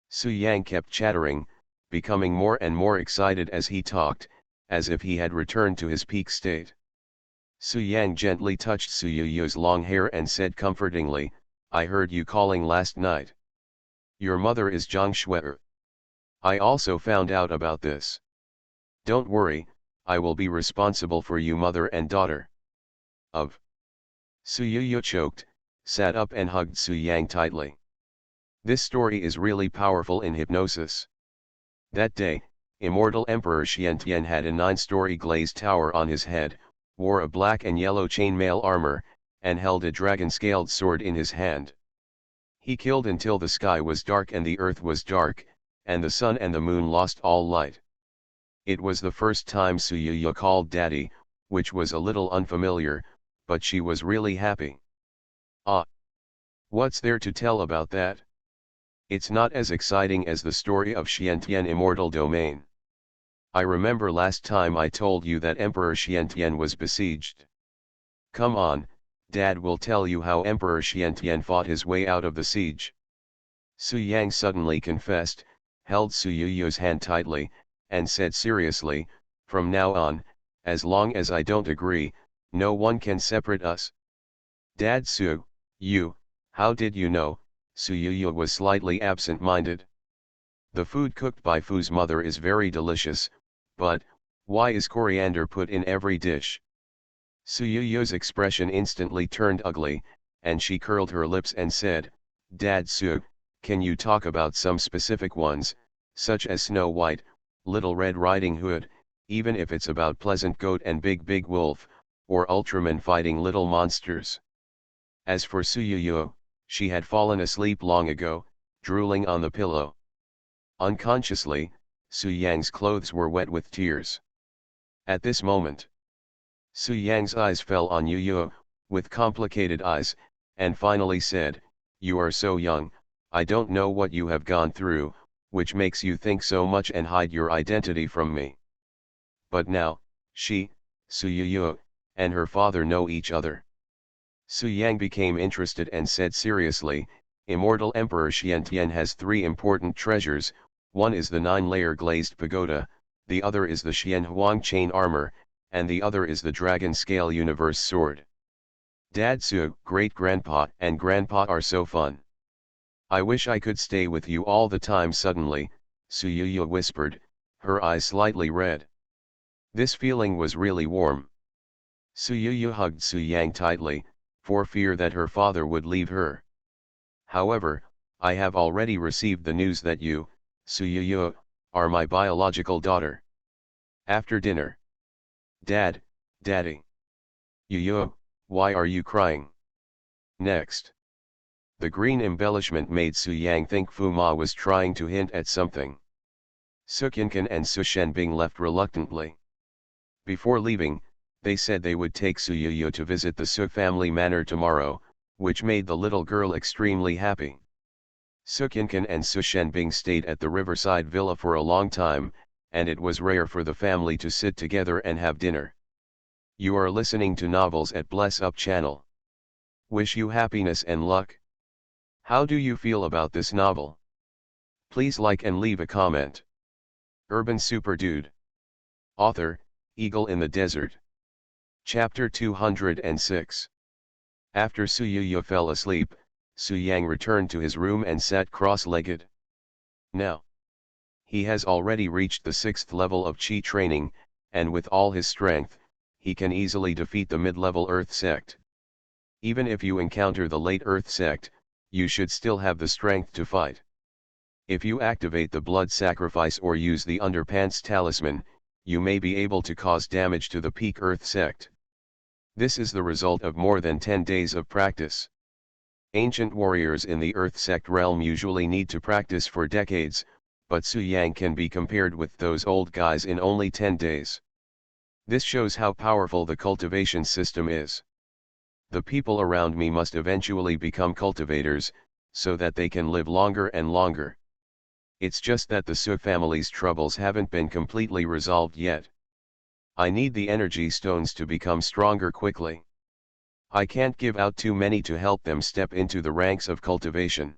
Su Yang kept chattering, becoming more and more excited as he talked, as if he had returned to his peak state. Su Yang gently touched Su Yu's long hair and said comfortingly, I heard you calling last night. Your mother is Zhang Shuer. I also found out about this. Don't worry, I will be responsible for you mother and daughter. Of. Su Yu choked, sat up and hugged Su Yang tightly. This story is really powerful in hypnosis. That day, Immortal Emperor Xiantian had a 9-story glazed tower on his head, wore a black and yellow chainmail armor, and held a dragon-scaled sword in his hand. He killed until the sky was dark and the earth was dark, and the sun and the moon lost all light. It was the first time Suyuya called Daddy, which was a little unfamiliar, but she was really happy. Ah! What's there to tell about that? It's not as exciting as the story of Xiantian Immortal Domain. I remember last time I told you that Emperor Xiantian was besieged. Come on, Dad will tell you how Emperor Xiantian fought his way out of the siege. Su Yang suddenly confessed, held Suyuya's hand tightly, and said seriously, from now on, as long as I don't agree, no one can separate us. Dad Su, you, how did you know? Suyuya was slightly absent-minded. The food cooked by Fu's mother is very delicious, but, why is coriander put in every dish? Suyuya's expression instantly turned ugly, and she curled her lips and said, Dad Su, can you talk about some specific ones, such as Snow White, Little Red Riding Hood, even if it's about Pleasant Goat and Big Wolf, or Ultraman fighting little monsters? As for Suyuya, she had fallen asleep long ago, drooling on the pillow. Unconsciously, Su Yang's clothes were wet with tears. At this moment, Su Yang's eyes fell on Yuya, with complicated eyes, and finally said, You are so young, I don't know what you have gone through, which makes you think so much and hide your identity from me. But now, she, Suyuya, and her father know each other. Su Yang became interested and said seriously, Immortal Emperor Xiantian has 3 important treasures, one is the 9-layer glazed pagoda, the other is the Xian Huang chain armor, and the other is the dragon scale universe sword. Dad Su, great-grandpa and grandpa are so fun. I wish I could stay with you all the time. Suddenly, Suyuya whispered, her eyes slightly red. This feeling was really warm. Suyuya hugged Su Yang tightly, for fear that her father would leave her. However, I have already received the news that you, Suyuya, are my biological daughter. After dinner. Dad, Daddy. Yuya, why are you crying? Next. The green embellishment made Su Yang think Fu Ma was trying to hint at something. Su Qincan and Su Shenbing left reluctantly. Before leaving, they said they would take Suyuya to visit the Su family manor tomorrow, which made the little girl extremely happy. Su Qincan and Su Shenbing stayed at the riverside villa for a long time, and it was rare for the family to sit together and have dinner. You are listening to Novels at Bless Up channel. Wish you happiness and luck. How do you feel about this novel? Please like and leave a comment. Urban Super Dude. Author, Eagle in the Desert. Chapter 206. After Suyuya fell asleep, Su Yang returned to his room and sat cross-legged. Now, he has already reached the 6th level of Qi training, and with all his strength, he can easily defeat the mid-level Earth sect. Even if you encounter the late Earth sect, you should still have the strength to fight. If you activate the blood sacrifice or use the underpants talisman, you may be able to cause damage to the peak Earth sect. This is the result of more than 10 days of practice. Ancient warriors in the Earth sect realm usually need to practice for decades, but Su Yang can be compared with those old guys in only 10 days. This shows how powerful the cultivation system is. The people around me must eventually become cultivators, so that they can live longer and longer. It's just that the Su family's troubles haven't been completely resolved yet. I need the energy stones to become stronger quickly. I can't give out too many to help them step into the ranks of cultivation.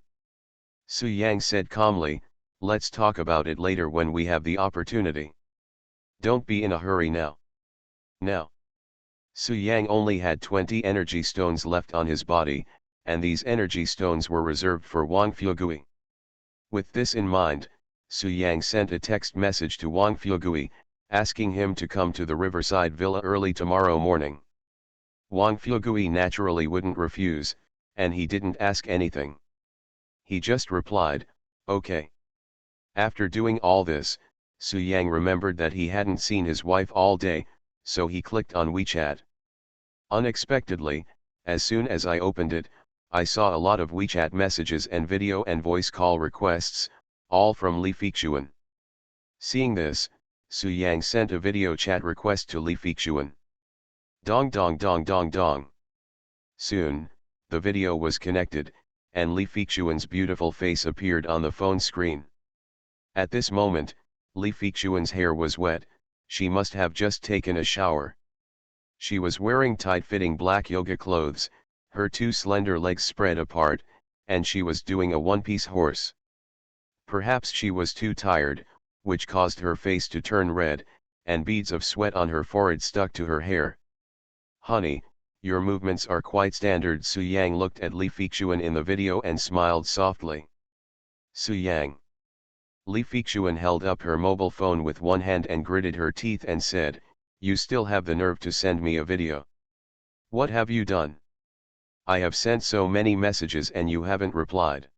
Su Yang said calmly, let's talk about it later when we have the opportunity. Don't be in a hurry now. Now. Su Yang only had 20 energy stones left on his body, and these energy stones were reserved for Wang Fuegui. With this in mind, Su Yang sent a text message to Wang Fuegui, asking him to come to the riverside villa early tomorrow morning. Wang Fuegui naturally wouldn't refuse, and he didn't ask anything. He just replied, okay. After doing all this, Su Yang remembered that he hadn't seen his wife all day, so he clicked on WeChat. Unexpectedly, as soon as I opened it, I saw a lot of WeChat messages and video and voice call requests, all from Li Feiquan. Seeing this, Su Yang sent a video chat request to Li Feiquan. Dong dong dong dong dong. Soon, the video was connected, and Li Feiquan's beautiful face appeared on the phone screen. At this moment, Li Feiquan's hair was wet, she must have just taken a shower. She was wearing tight-fitting black yoga clothes, her two slender legs spread apart, and she was doing a one-piece horse. Perhaps she was too tired, which caused her face to turn red, and beads of sweat on her forehead stuck to her hair. "Honey, your movements are quite standard." Su Yang looked at Li Feiquan in the video and smiled softly. Su Yang. Li Feiquan held up her mobile phone with one hand and gritted her teeth and said, "You still have the nerve to send me a video? What have you done? I have sent so many messages and you haven't replied."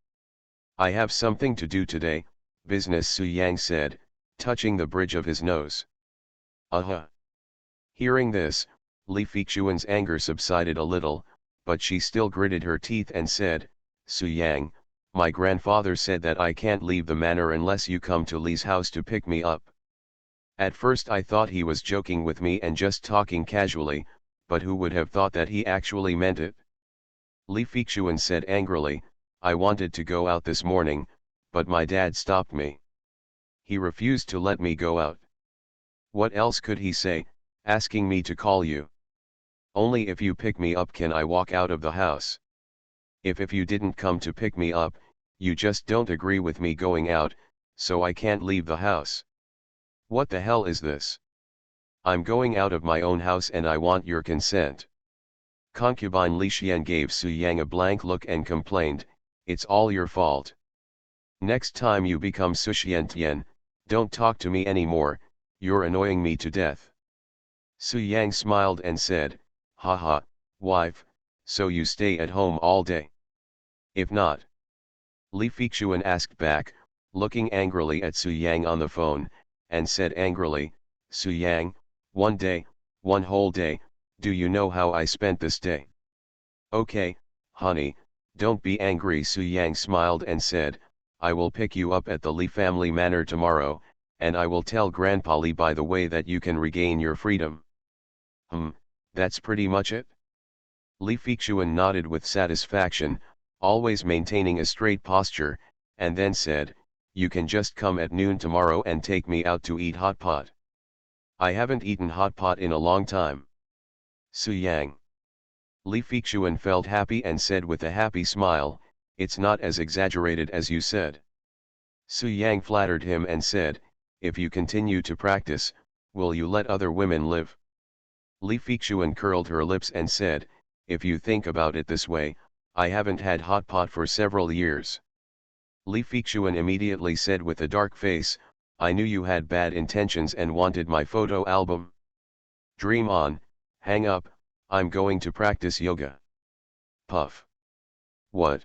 "I have something to do today, business," Su Yang said, touching the bridge of his nose. Hearing this, Li Feiquan's anger subsided a little, but she still gritted her teeth and said, "Su Yang, my grandfather said that I can't leave the manor unless you come to Li's house to pick me up. At first I thought he was joking with me and just talking casually, but who would have thought that he actually meant it?" Li Feiquan said angrily, "I wanted to go out this morning, but my dad stopped me. He refused to let me go out. What else could he say, asking me to call you? Only if you pick me up can I walk out of the house. If you didn't come to pick me up, you just don't agree with me going out, so I can't leave the house. What the hell is this? I'm going out of my own house and I want your consent." Concubine Li Xian gave Su Yang a blank look and complained, "It's all your fault. Next time you become Su Xiantian, don't talk to me anymore, you're annoying me to death." Su Yang smiled and said, "Haha, wife, so you stay at home all day? If not?" Li Feiquan asked back, looking angrily at Su Yang on the phone, and said angrily, "Su Yang, one day, one whole day, do you know how I spent this day?" "Okay, honey, don't be angry." Su Yang smiled and said, "I will pick you up at the Li family manor tomorrow, and I will tell Grandpa Li by the way that you can regain your freedom." That's pretty much it?" Li Feiquan nodded with satisfaction, always maintaining a straight posture, and then said, "You can just come at noon tomorrow and take me out to eat hot pot. I haven't eaten hot pot in a long time." Su Yang. Li Feiquan felt happy and said with a happy smile, "It's not as exaggerated as you said." Su Yang flattered him and said, "If you continue to practice, will you let other women live?" Li Feiquan curled her lips and said, "If you think about it this way, I haven't had hot pot for several years." Li Feiquan immediately said with a dark face, "I knew you had bad intentions and wanted my photo album. Dream on, hang up, I'm going to practice yoga." Puff. "What?"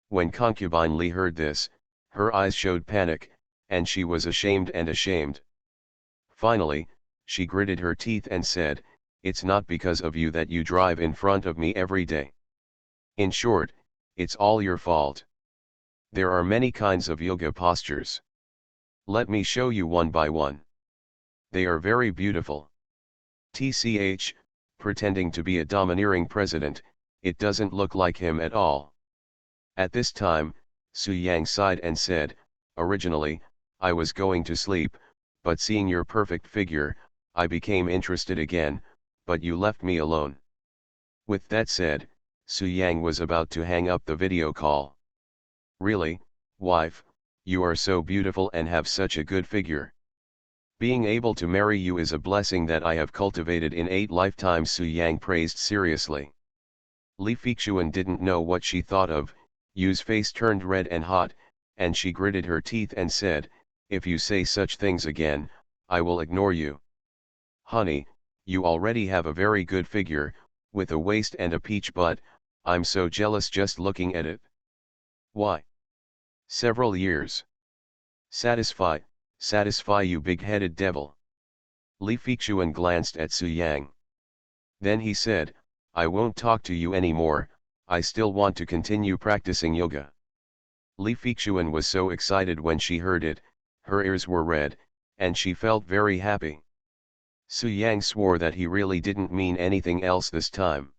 When concubine Li heard this, her eyes showed panic, and she was ashamed and ashamed. Finally, she gritted her teeth and said, "It's not because of you that you drive in front of me every day. In short, it's all your fault. There are many kinds of yoga postures. Let me show you one by one. They are very beautiful. TCH, pretending to be a domineering president, it doesn't look like him at all." At this time, Su Yang sighed and said, "Originally, I was going to sleep, but seeing your perfect figure, I became interested again, but you left me alone." With that said, Su Yang was about to hang up the video call. "Really, wife, you are so beautiful and have such a good figure. Being able to marry you is a blessing that I have cultivated in 8 lifetimes," Su Yang praised seriously. Li Feiquan didn't know what she thought of, Yu's face turned red and hot, and she gritted her teeth and said, "If you say such things again, I will ignore you. Honey, you already have a very good figure, with a waist and a peach butt, I'm so jealous just looking at it." "Why?" "Several years. Satisfy, Satisfy you big-headed devil. Li Feixuan glanced at Su Yang. Then he said, I won't talk to you anymore, I still want to continue practicing yoga. Li Feixuan was so excited when she heard it, her ears were red, and she felt very happy. Su Yang swore that he really didn't mean anything else this time.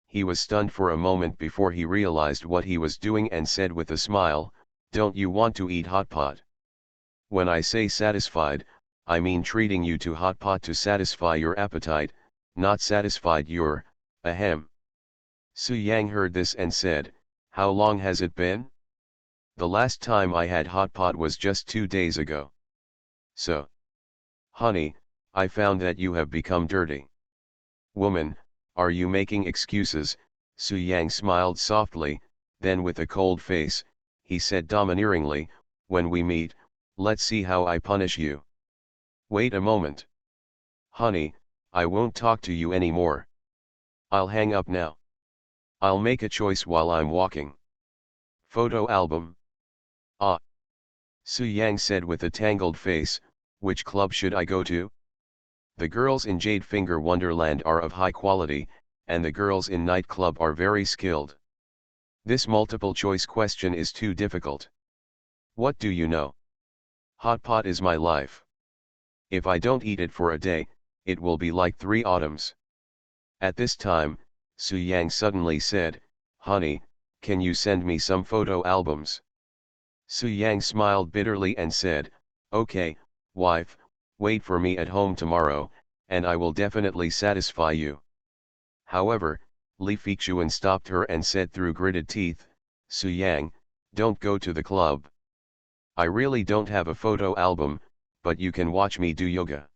He was stunned for a moment before he realized what he was doing and said with a smile, don't you want to eat hot pot? When I say satisfied, I mean treating you to hot pot to satisfy your appetite, not satisfied your, ahem. Su Yang heard this and said, how long has it been? The last time I had hot pot was just 2 days ago. So, honey, I found that you have become dirty. Woman, are you making excuses? Su Yang smiled softly, then with a cold face, he said domineeringly, when we meet, let's see how I punish you. Wait a moment. Honey, I won't talk to you anymore. I'll hang up now. I'll make a choice while I'm walking. Photo album. Ah. Su Yang said with a tangled face, which club should I go to? The girls in Jade Finger Wonderland are of high quality, and the girls in nightclub are very skilled. This multiple choice question is too difficult. What do you know? Hot pot is my life. If I don't eat it for a day, it will be like 3 autumns. At this time, Su Yang suddenly said, honey, can you send me some photo albums? Su Yang smiled bitterly and said, okay, wife, wait for me at home tomorrow, and I will definitely satisfy you. However, Li Feixuan stopped her and said through gritted teeth, Su Yang, don't go to the club. I really don't have a photo album, but you can watch me do yoga.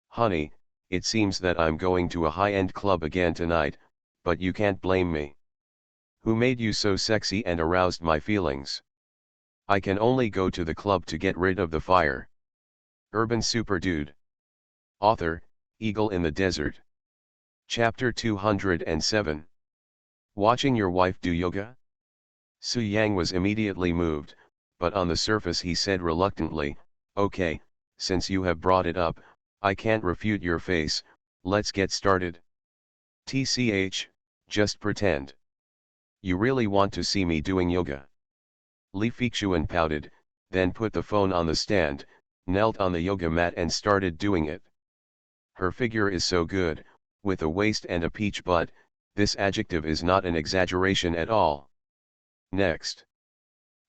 Honey, it seems that I'm going to a high-end club again tonight, but you can't blame me. Who made you so sexy and aroused my feelings? I can only go to the club to get rid of the fire. Urban Super Dude. Author, Eagle in the Desert. Chapter 207. Watching your wife do yoga? Su Yang was immediately moved, but on the surface he said reluctantly, okay, since you have brought it up, I can't refute your face, let's get started. TCH, just pretend. You really want to see me doing yoga? Li Feixuan pouted, then put the phone on the stand, knelt on the yoga mat and started doing it. Her figure is so good, with a waist and a peach butt, this adjective is not an exaggeration at all. Next.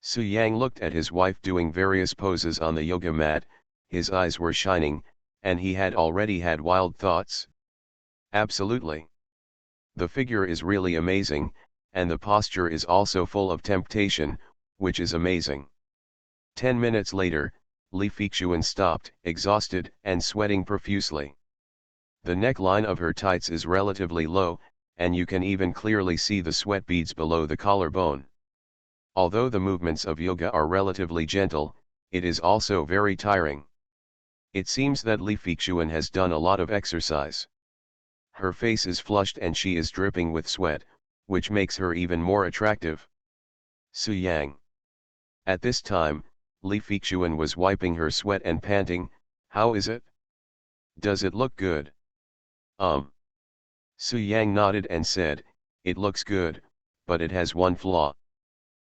Su Yang looked at his wife doing various poses on the yoga mat, his eyes were shining, and he had already had wild thoughts. Absolutely. The figure is really amazing, and the posture is also full of temptation, which is amazing. 10 minutes later, Li Feixuan stopped, exhausted and sweating profusely. The neckline of her tights is relatively low, and you can even clearly see the sweat beads below the collarbone. Although the movements of yoga are relatively gentle, it is also very tiring. It seems that Li Feixuan has done a lot of exercise. Her face is flushed and she is dripping with sweat, which makes her even more attractive. Su Yang. At this time, Li Feixuan was wiping her sweat and panting, how is it? Does it look good? Su Yang nodded and said, it looks good, but it has one flaw.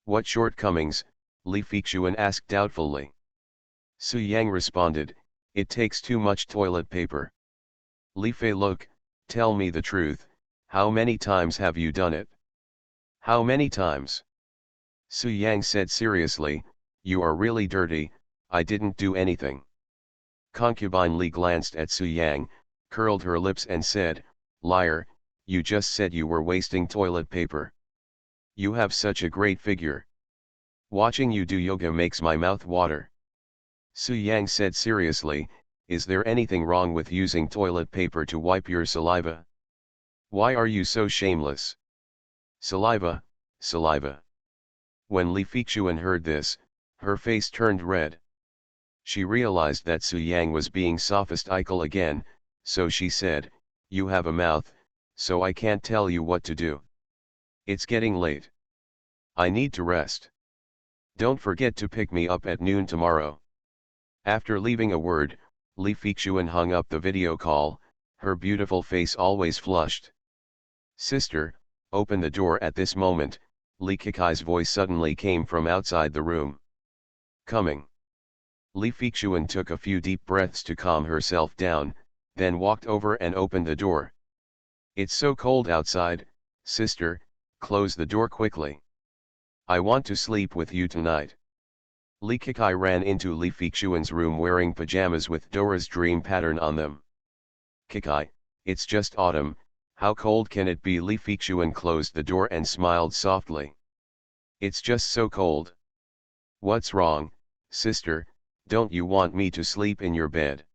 What shortcomings? Li Feixuan asked doubtfully. Su Yang responded, it takes too much toilet paper. Li Fei, look, tell me the truth, how many times have you done it? How many times? Su Yang said seriously, you are really dirty, I didn't do anything. Concubine Li glanced at Su Yang, curled her lips and said, liar, you just said you were wasting toilet paper. You have such a great figure. Watching you do yoga makes my mouth water. Su Yang said seriously, is there anything wrong with using toilet paper to wipe your saliva? Why are you so shameless? Saliva, saliva. When Li Feixuan heard this, her face turned red. She realized that Su Yang was being sophistical again, so she said, you have a mouth, so I can't tell you what to do. It's getting late. I need to rest. Don't forget to pick me up at noon tomorrow. After leaving a word, Li Fixuan hung up the video call, her beautiful face always flushed. "Sister, open the door." At this moment, Li Kekai's voice suddenly came from outside the room. "Coming." Li Fixuan took a few deep breaths to calm herself down, then walked over and opened the door. "It's so cold outside, sister, close the door quickly. I want to sleep with you tonight." Li Kekai ran into Li Fixuan's room wearing pajamas with Dora's dream pattern on them. "Kekai, it's just autumn, how cold can it be?" Li Fixuan closed the door and smiled softly. "It's just so cold." "What's wrong, sister, don't you want me to sleep in your bed?"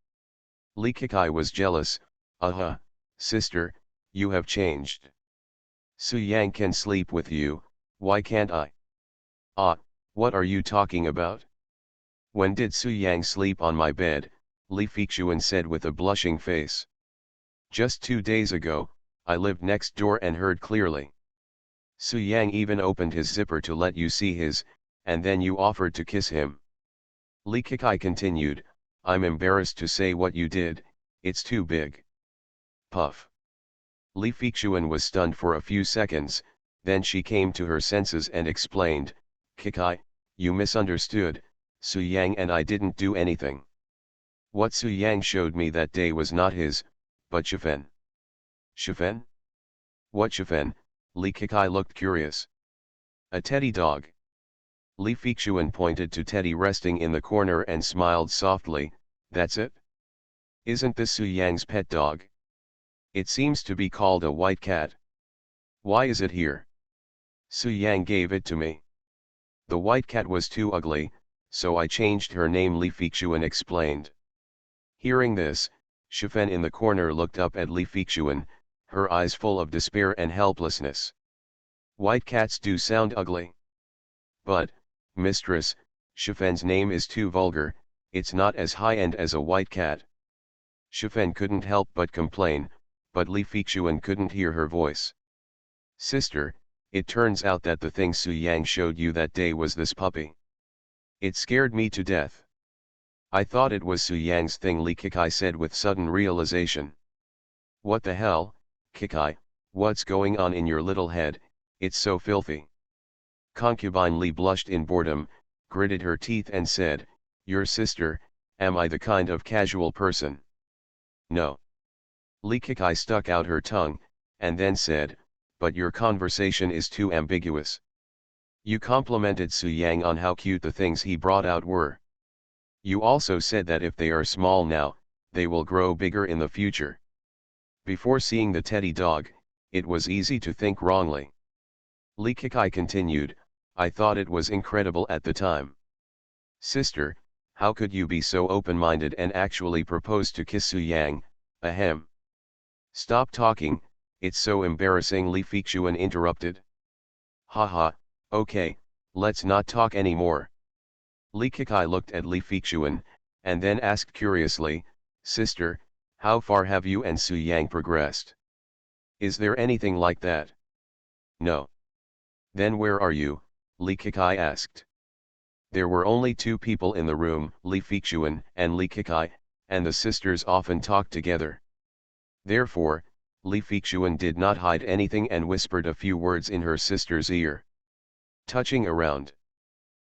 Li Kekai was jealous. Sister, you have changed. Su Yang can sleep with you, why can't I?" "Ah, what are you talking about? When did Su Yang sleep on my bed?" Li Fixuan said with a blushing face. "Just 2 days ago, I lived next door and heard clearly. Su Yang even opened his zipper to let you see his, and then you offered to kiss him." Li Kekai continued, "I'm embarrassed to say what you did, it's too big." Puff. Li Fixuan was stunned for a few seconds, then she came to her senses and explained, "Kekai, you misunderstood, Su Yang and I didn't do anything. What Su Yang showed me that day was not his, but Shifen." "Shifen? What Shifen?" Li Kekai looked curious. "A teddy dog." Li Fixuan pointed to Teddy resting in the corner and smiled softly, "That's it? Isn't this Su Yang's pet dog? It seems to be called a white cat. Why is it here?" "Su Yang gave it to me. The white cat was too ugly, so I changed her name," Li Fixuan explained. Hearing this, Shifen in the corner looked up at Li Fixuan, her eyes full of despair and helplessness. "White cats do sound ugly. But, mistress, Shifen's name is too vulgar, it's not as high-end as a white cat." Shifen couldn't help but complain, but Li Fixuan couldn't hear her voice. "Sister, it turns out that the thing Su Yang showed you that day was this puppy. It scared me to death. I thought it was Su Yang's thing," Li Kekai said with sudden realization. "What the hell, Kekai, what's going on in your little head, it's so filthy." Concubine Li blushed in boredom, gritted her teeth and said, "Your sister, am I the kind of casual person?" "No." Li Kekai stuck out her tongue, and then said, "But your conversation is too ambiguous. You complimented Su Yang on how cute the things he brought out were. You also said that if they are small now, they will grow bigger in the future. Before seeing the teddy dog, it was easy to think wrongly." Li Kekai continued, "I thought it was incredible at the time. Sister, how could you be so open-minded and actually propose to kiss Su Yang, ahem." "Stop talking, it's so embarrassing," Li Fixuan interrupted. "Haha, okay, let's not talk anymore." Li Kekai looked at Li Fixuan, and then asked curiously, "Sister, how far have you and Su Yang progressed? Is there anything like that?" "No." "Then where are you?" Li Kekai asked. There were only two people in the room, Li Fixuan and Li Kekai, and the sisters often talked together. Therefore, Li Fixuan did not hide anything and whispered a few words in her sister's ear. "Touching around."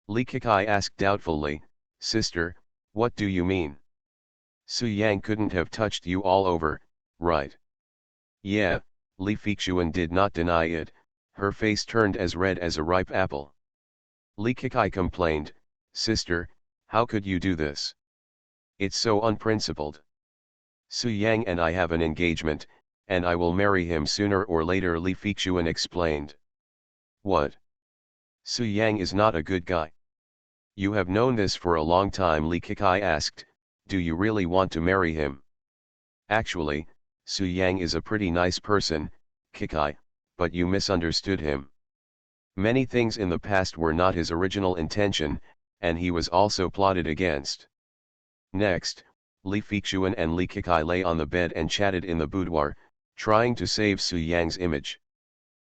Li Kekai asked doubtfully, "Sister, what do you mean? Su Yang couldn't have touched you all over, right?" "Yeah," Li Fixuan did not deny it, her face turned as red as a ripe apple. Li Kekai complained, "Sister, how could you do this? It's so unprincipled. Su Yang and I have an engagement, and I will marry him sooner or later," Li Fixuan explained. "What? Su Yang is not a good guy. You have known this for a long time," Li Kekai asked, "do you really want to marry him?" "Actually, Su Yang is a pretty nice person, Kekai, but you misunderstood him. Many things in the past were not his original intention, and he was also plotted against." Next, Li Fixuan and Li Kekai lay on the bed and chatted in the boudoir, trying to save Su Yang's image.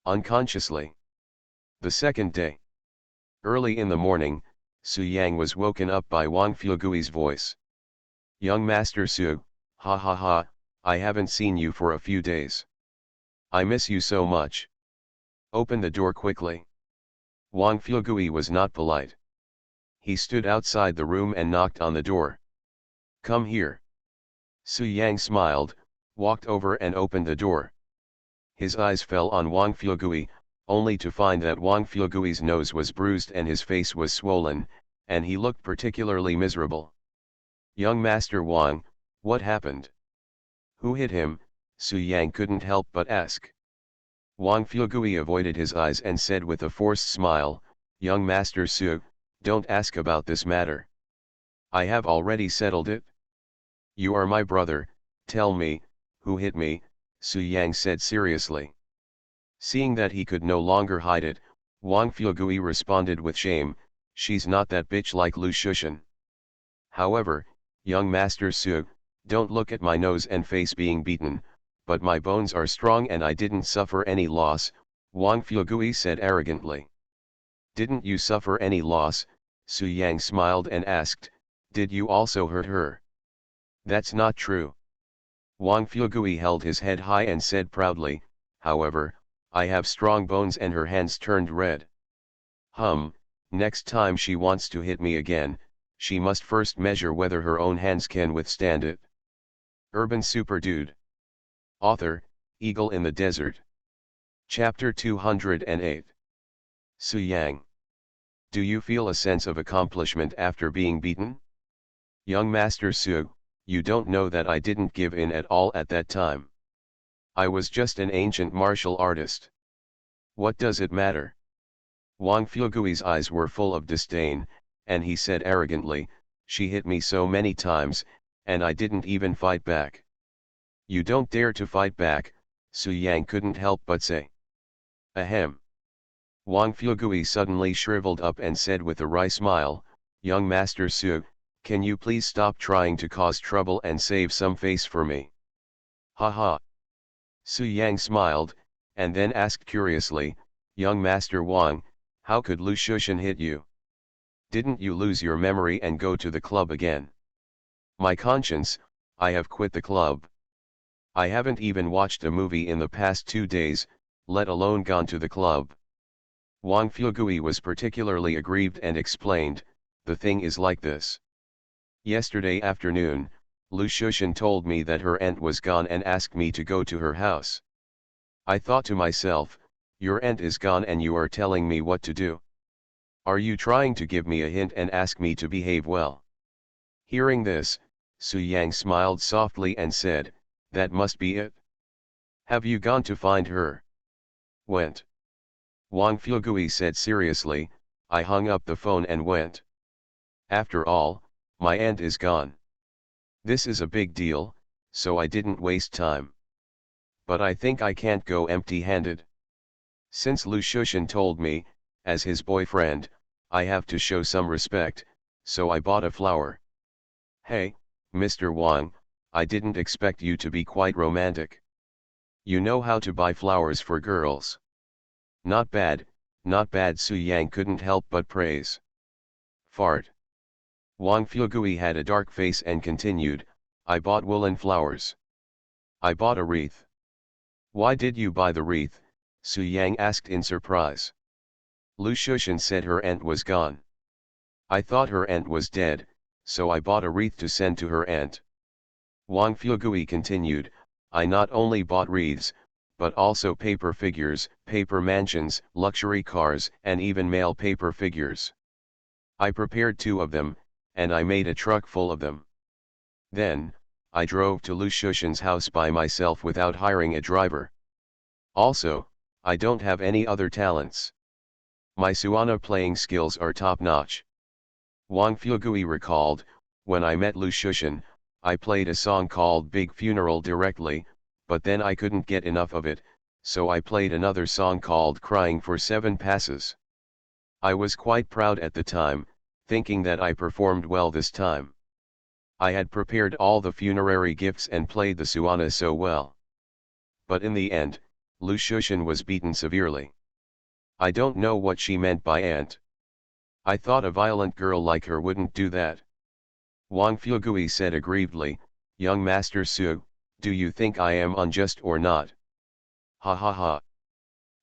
Unconsciously. The second day. Early in the morning, Su Yang was woken up by Wang Fugui's voice. Young Master Su, ha ha ha, I haven't seen you for a few days. I miss you so much. Open the door quickly. Wang Fugui was not polite. He stood outside the room and knocked on the door. Come here. Su Yang smiled, walked over and opened the door. His eyes fell on Wang Fugui, only to find that Wang Fugui's nose was bruised and his face was swollen, and he looked particularly miserable. Young Master Wang, what happened? Who hit him? Su Yang couldn't help but ask. Wang Fugui avoided his eyes and said with a forced smile, Young Master Su, don't ask about this matter. I have already settled it. You are my brother, tell me, who hit me, Su Yang said seriously. Seeing that he could no longer hide it, Wang Fugui responded with shame, she's not that bitch like Lu Shushan. However, young Master Su, don't look at my nose and face being beaten, but my bones are strong and I didn't suffer any loss, Wang Fugui said arrogantly. Didn't you suffer any loss? Su Yang smiled and asked, did you also hurt her? That's not true. Wang Fugui held his head high and said proudly, however, I have strong bones, and her hands turned red. Next time she wants to hit me again, she must first measure whether her own hands can withstand it. Urban Super Dude. Author, Eagle in the Desert. Chapter 208. Su Yang. Do you feel a sense of accomplishment after being beaten? Young Master Su, you don't know that I didn't give in at all at that time. I was just an ancient martial artist. What does it matter? Wang Fugui's eyes were full of disdain, and he said arrogantly, she hit me so many times, and I didn't even fight back. You don't dare to fight back, Su Yang couldn't help but say. Ahem. Wang Fugui suddenly shriveled up and said with a wry smile, Young Master Su, can you please stop trying to cause trouble and save some face for me? Ha ha. Su Yang smiled, and then asked curiously, Young Master Wang, how could Lu Shushan hit you? Didn't you lose your memory and go to the club again? My conscience, I have quit the club. I haven't even watched a movie in the past 2 days, let alone gone to the club. Wang Fugui was particularly aggrieved and explained, the thing is like this. Yesterday afternoon, Lu Shushan told me that her aunt was gone and asked me to go to her house. I thought to myself, your aunt is gone and you are telling me what to do. Are you trying to give me a hint and ask me to behave well? Hearing this, Su Yang smiled softly and said, that must be it. Have you gone to find her? Went. Wang Fugui said seriously, I hung up the phone and went. After all, my aunt is gone. This is a big deal, so I didn't waste time. But I think I can't go empty-handed. Since Lu Shushan told me, as his boyfriend, I have to show some respect, so I bought a flower. Hey, Mr. Wang, I didn't expect you to be quite romantic. You know how to buy flowers for girls. Not bad, Su Yang couldn't help but praise. Fart. Wang Fugui had a dark face and continued, I bought woolen flowers. I bought a wreath. Why did you buy the wreath? Su Yang asked in surprise. Lu Shushan said her aunt was gone. I thought her aunt was dead, so I bought a wreath to send to her aunt. Wang Fugui continued, I not only bought wreaths, but also paper figures, paper mansions, luxury cars, and even mail paper figures. I prepared 2 of them, and I made a truck full of them. Then, I drove to Lu Shushan's house by myself without hiring a driver. Also, I don't have any other talents. My Suana playing skills are top-notch. Wang Fugui recalled, when I met Lu Shushan, I played a song called Big Funeral directly, but then I couldn't get enough of it, so I played another song called Crying for 7 Passes. I was quite proud at the time, thinking that I performed well this time. I had prepared all the funerary gifts and played the Suana so well. But in the end, Lu Shushan was beaten severely. I don't know what she meant by aunt. I thought a violent girl like her wouldn't do that. Wang Fuegui said aggrievedly, young Master Su, do you think I am unjust or not? Ha ha ha.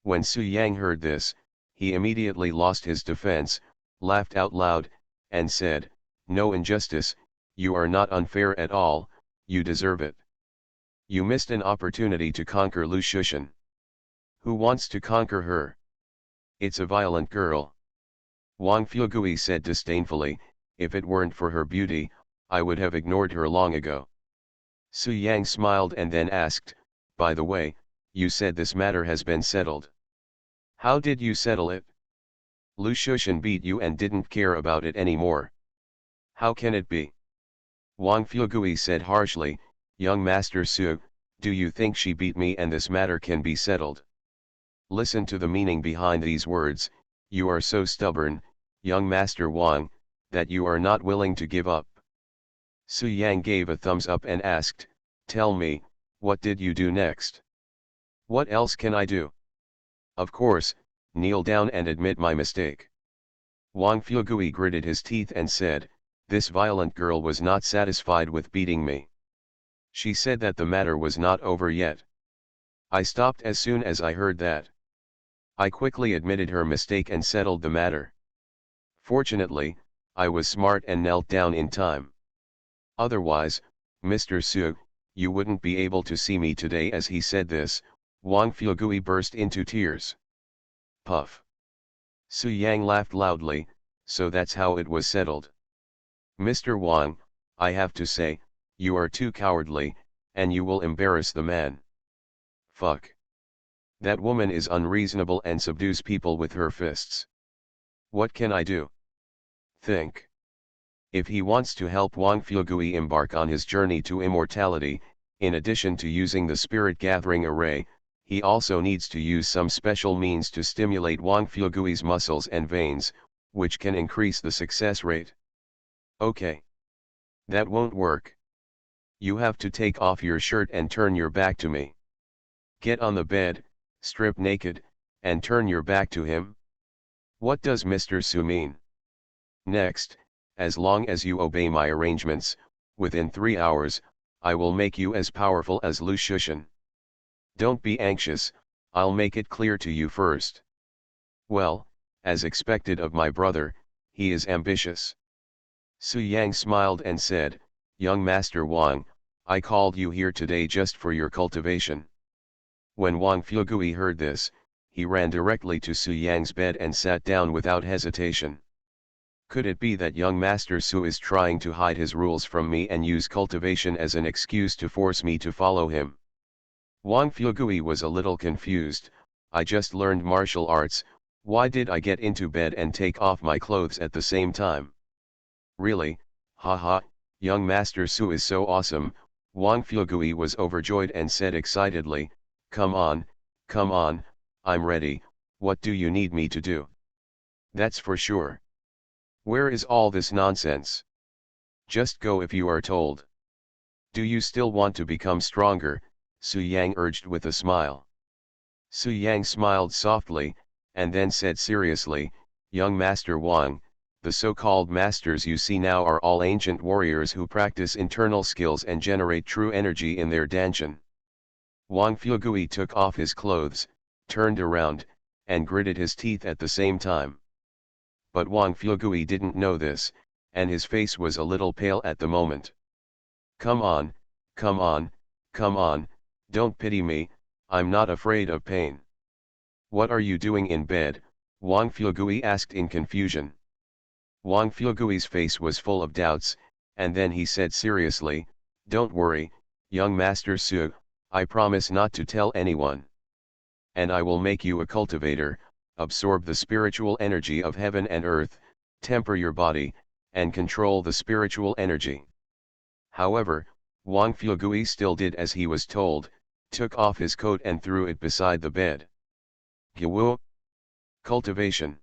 When Su Yang heard this, he immediately lost his defense, laughed out loud, and said, no injustice, you are not unfair at all, you deserve it. You missed an opportunity to conquer Lu Shushan. Who wants to conquer her? It's a violent girl. Wang Fuegui said disdainfully, if it weren't for her beauty, I would have ignored her long ago. Su Yang smiled and then asked, by the way, you said this matter has been settled. How did you settle it? Lu Shushan beat you and didn't care about it anymore. How can it be? Wang Fuegui said harshly, young Master Su, do you think she beat me and this matter can be settled? Listen to the meaning behind these words, you are so stubborn, young Master Wang, that you are not willing to give up. Su Yang gave a thumbs up and asked, tell me, what did you do next? What else can I do? Of course, kneel down and admit my mistake. Wang Fuegui gritted his teeth and said, this violent girl was not satisfied with beating me. She said that the matter was not over yet. I stopped as soon as I heard that. I quickly admitted her mistake and settled the matter. Fortunately, I was smart and knelt down in time. Otherwise, Mr. Su, you wouldn't be able to see me today. As he said this, Wang Fuegui burst into tears. Puff. Su Yang laughed loudly, so that's how it was settled. Mr. Wang, I have to say, you are too cowardly, and you will embarrass the man. Fuck. That woman is unreasonable and subdues people with her fists. What can I do? Think. If he wants to help Wang Fuegui embark on his journey to immortality, in addition to using the spirit gathering array, he also needs to use some special means to stimulate Wang Fuegui's muscles and veins, which can increase the success rate. Okay. That won't work. You have to take off your shirt and turn your back to me. Get on the bed, strip naked, and turn your back to him. What does Mr. Su mean? Next, as long as you obey my arrangements, within 3 hours, I will make you as powerful as Lu Shushan. Don't be anxious, I'll make it clear to you first. Well, as expected of my brother, he is ambitious. Su Yang smiled and said, young Master Wang, I called you here today just for your cultivation. When Wang Fuegui heard this, he ran directly to Su Yang's bed and sat down without hesitation. Could it be that young Master Su is trying to hide his rules from me and use cultivation as an excuse to force me to follow him? Wang Fuegui was a little confused. I just learned martial arts, why did I get into bed and take off my clothes at the same time? Really, haha, young Master Su is so awesome. Wang Fuegui was overjoyed and said excitedly, come on, I'm ready, what do you need me to do? That's for sure. Where is all this nonsense? Just go if you are told. Do you still want to become stronger? Su Yang urged with a smile. Su Yang smiled softly, and then said seriously, young Master Wang, the so-called masters you see now are all ancient warriors who practice internal skills and generate true energy in their danshan. Wang Fuegui took off his clothes, turned around, and gritted his teeth at the same time. But Wang Fuegui didn't know this, and his face was a little pale at the moment. Come on, don't pity me, I'm not afraid of pain. What are you doing in bed? Wang Fuegui asked in confusion. Wang Fuegui's face was full of doubts, and then he said seriously, don't worry, young Master Su, I promise not to tell anyone. And I will make you a cultivator, absorb the spiritual energy of heaven and earth, temper your body, and control the spiritual energy. However, Wang Fuegui still did as he was told, took off his coat and threw it beside the bed. Gwu? Cultivation.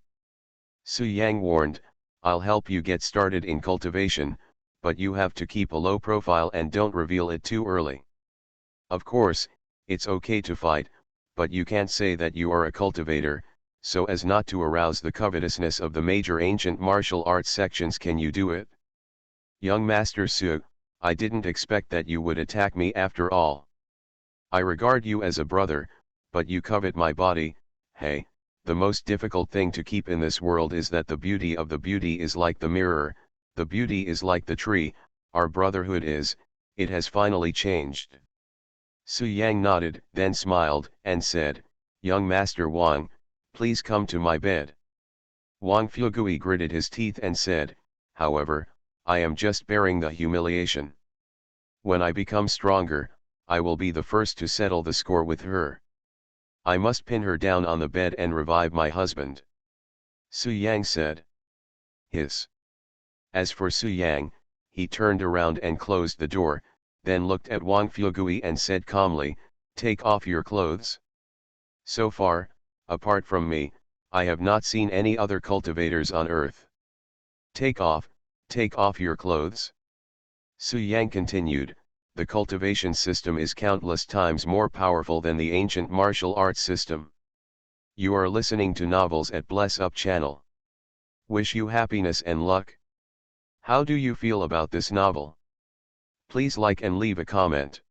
Su Yang warned, I'll help you get started in cultivation, but you have to keep a low profile and don't reveal it too early. Of course, it's okay to fight, but you can't say that you are a cultivator, so as not to arouse the covetousness of the major ancient martial arts sections. Can you do it? Young Master Su, I didn't expect that you would attack me after all. I regard you as a brother, but you covet my body. Hey, the most difficult thing to keep in this world is that the beauty of the beauty is like the mirror, the beauty is like the tree, our brotherhood is, it has finally changed. Su Yang nodded, then smiled, and said, Young Master Wang, please come to my bed. Wang Fugui gritted his teeth and said, however, I am just bearing the humiliation. When I become stronger, I will be the first to settle the score with her. I must pin her down on the bed and revive my husband. Su Yang said. Hiss. As for Su Yang, he turned around and closed the door, then looked at Wang Fugui and said calmly, take off your clothes. So far, apart from me, I have not seen any other cultivators on earth. Take off your clothes. Su Yang continued, the cultivation system is countless times more powerful than the ancient martial arts system. You are listening to novels at Bless Up channel. Wish you happiness and luck. How do you feel about this novel? Please like and leave a comment.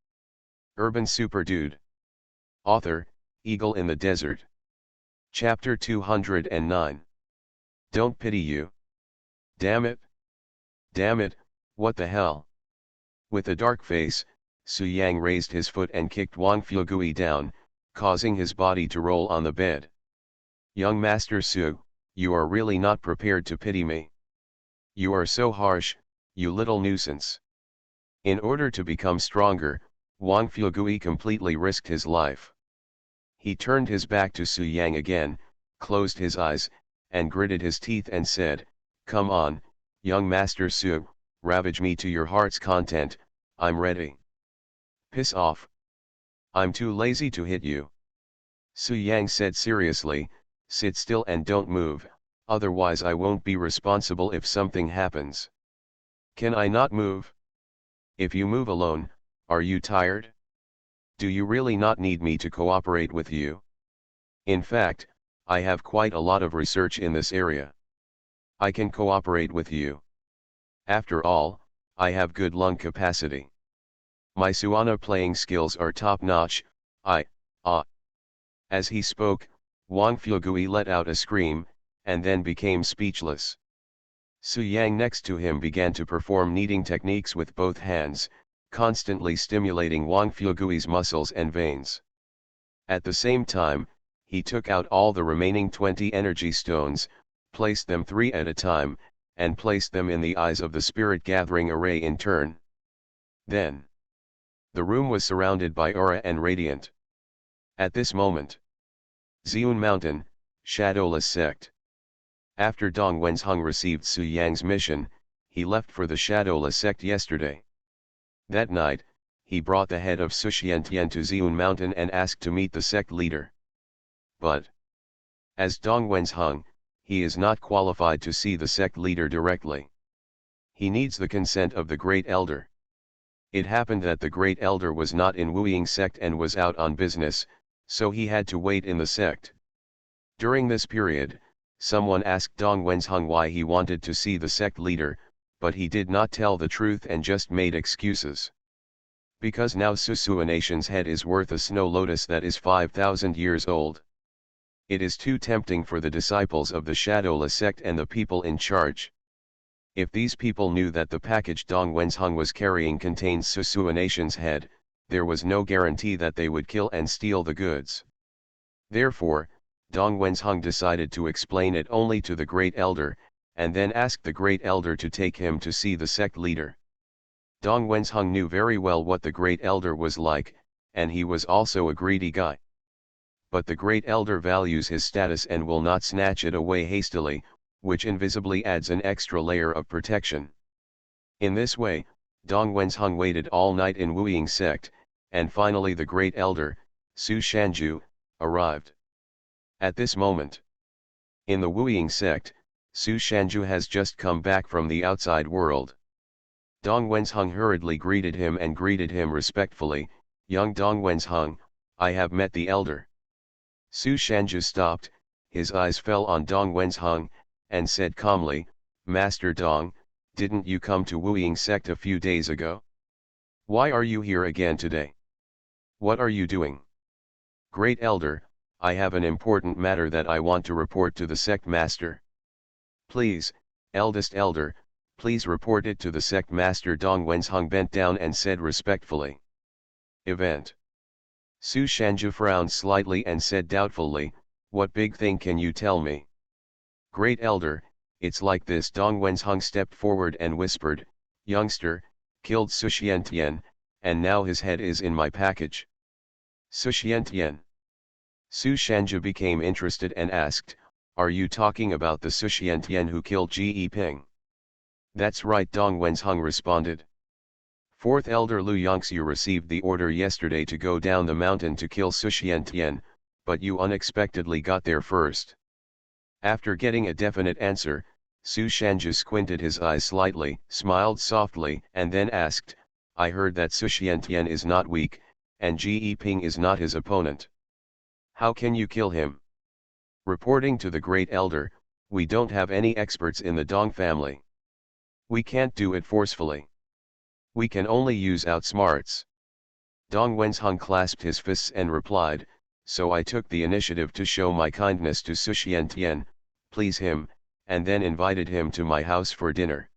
Urban Super Dude. Author, Eagle in the Desert. Chapter 209. Don't pity you. Damn it. Damn it, what the hell? With a dark face, Su Yang raised his foot and kicked Wang Fugui down, causing his body to roll on the bed. Young Master Su, you are really not prepared to pity me. You are so harsh, you little nuisance. In order to become stronger, Wang Fugui completely risked his life. He turned his back to Su Yang again, closed his eyes, and gritted his teeth and said, come on, young Master Su, ravage me to your heart's content, I'm ready. Piss off. I'm too lazy to hit you. Su Yang said seriously, sit still and don't move, otherwise I won't be responsible if something happens. Can I not move? If you move alone, are you tired? Do you really not need me to cooperate with you? In fact, I have quite a lot of research in this area. I can cooperate with you. After all, I have good lung capacity. My Suana playing skills are top-notch. As he spoke, Wang Fugui let out a scream, and then became speechless. Su Yang next to him began to perform kneading techniques with both hands, constantly stimulating Wang Fugui's muscles and veins. At the same time, he took out all the remaining 20 energy stones, placed them 3 at a time, and placed them in the eyes of the spirit gathering array in turn. Then, the room was surrounded by aura and radiant. At this moment, Xiun Mountain, Shadowless Sect. After Dong Wenzheng received Su Yang's mission, he left for the Shadowless Sect yesterday. That night, he brought the head of Suxiantian to Xiun Mountain and asked to meet the sect leader. But, as Dong Wenzheng, he is not qualified to see the sect leader directly. He needs the consent of the Great Elder. It happened that the Great Elder was not in Wuying sect and was out on business, so he had to wait in the sect. During this period, someone asked Dong Wenzheng why he wanted to see the sect leader, but he did not tell the truth and just made excuses. Because now Susuanation's head is worth a snow lotus that is 5,000 years old. It is too tempting for the disciples of the Shadowless sect and the people in charge. If these people knew that the package Dong Wenzheng was carrying contained Susuanation's head, there was no guarantee that they would kill and steal the goods. Therefore, Dong Wenzheng decided to explain it only to the Great Elder, and then asked the Great Elder to take him to see the sect leader. Dong Wenzheng knew very well what the Great Elder was like, and he was also a greedy guy. But the Great Elder values his status and will not snatch it away hastily, which invisibly adds an extra layer of protection. In this way, Dong Wenzheng waited all night in Wuying sect, and finally the Great Elder, Su Shanju, arrived. At this moment, in the Wuying sect, Su Shanju has just come back from the outside world. Dong Wenzheng hurriedly greeted him and greeted him respectfully, young Dong Wenzheng, I have met the elder. Su Shanju stopped, his eyes fell on Dong Wenzheng, and said calmly, Master Dong, didn't you come to Wuying sect a few days ago? Why are you here again today? What are you doing? Great Elder, I have an important matter that I want to report to the sect master. Please, eldest elder, please report it to the sect master. Dong Wenzheng bent down and said respectfully. Event. Su Shanju frowned slightly and said doubtfully, what big thing can you tell me? Great Elder, it's like this. Dong Wenzheng stepped forward and whispered, youngster, killed Su Xiantian, and now his head is in my package. Su Xiantian. Su Shanju became interested and asked, are you talking about the Su Xiantian who killed Ji Yiping? That's right, Dong Wenzheng responded. Fourth Elder Lu Yongxiu received the order yesterday to go down the mountain to kill Su Xiantian, but you unexpectedly got there first. After getting a definite answer, Su Shanju squinted his eyes slightly, smiled softly, and then asked, I heard that Su Xiantian is not weak, and Ji Yiping is not his opponent. How can you kill him? Reporting to the Great Elder, we don't have any experts in the Dong family. We can't do it forcefully. We can only use outsmarts. Dong Wenzheng clasped his fists and replied, so I took the initiative to show my kindness to Su Xiantian, please him, and then invited him to my house for dinner.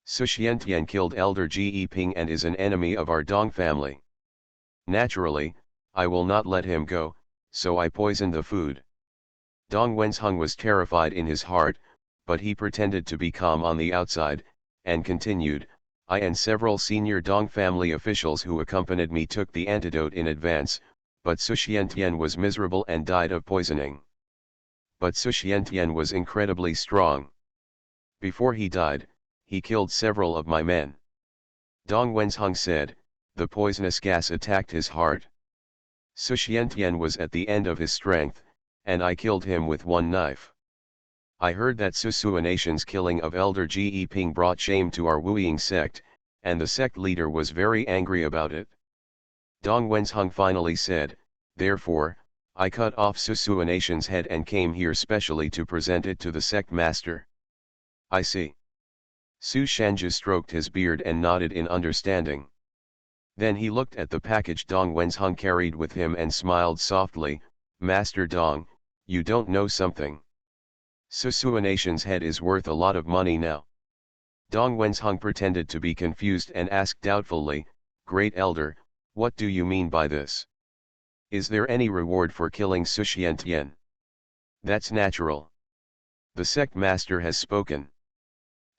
Su Xiantian killed Elder Ji Yiping and is an enemy of our Dong family. Naturally, I will not let him go, so I poisoned the food. Dong Wenzheng was terrified in his heart, but he pretended to be calm on the outside, and continued, I and several senior Dong family officials who accompanied me took the antidote in advance, but Su Xiantian was miserable and died of poisoning. But Su Xiantian was incredibly strong. Before he died, he killed several of my men. Dong Wenzheng said, the poisonous gas attacked his heart. Su Xiantian was at the end of his strength, and I killed him with one knife. I heard that Susua Nation's killing of Elder Ji Yiping brought shame to our Wuying sect, and the sect leader was very angry about it. Dong Wenzheng finally said, therefore, I cut off Susua Nation's head and came here specially to present it to the sect master. I see. Su Shanju stroked his beard and nodded in understanding. Then he looked at the package Dong Wenzheng carried with him and smiled softly, Master Dong, you don't know something. Susua Nation's head is worth a lot of money now. Dong Wenzheng pretended to be confused and asked doubtfully, Great Elder, what do you mean by this? Is there any reward for killing Su Xiantian? That's natural. The sect master has spoken.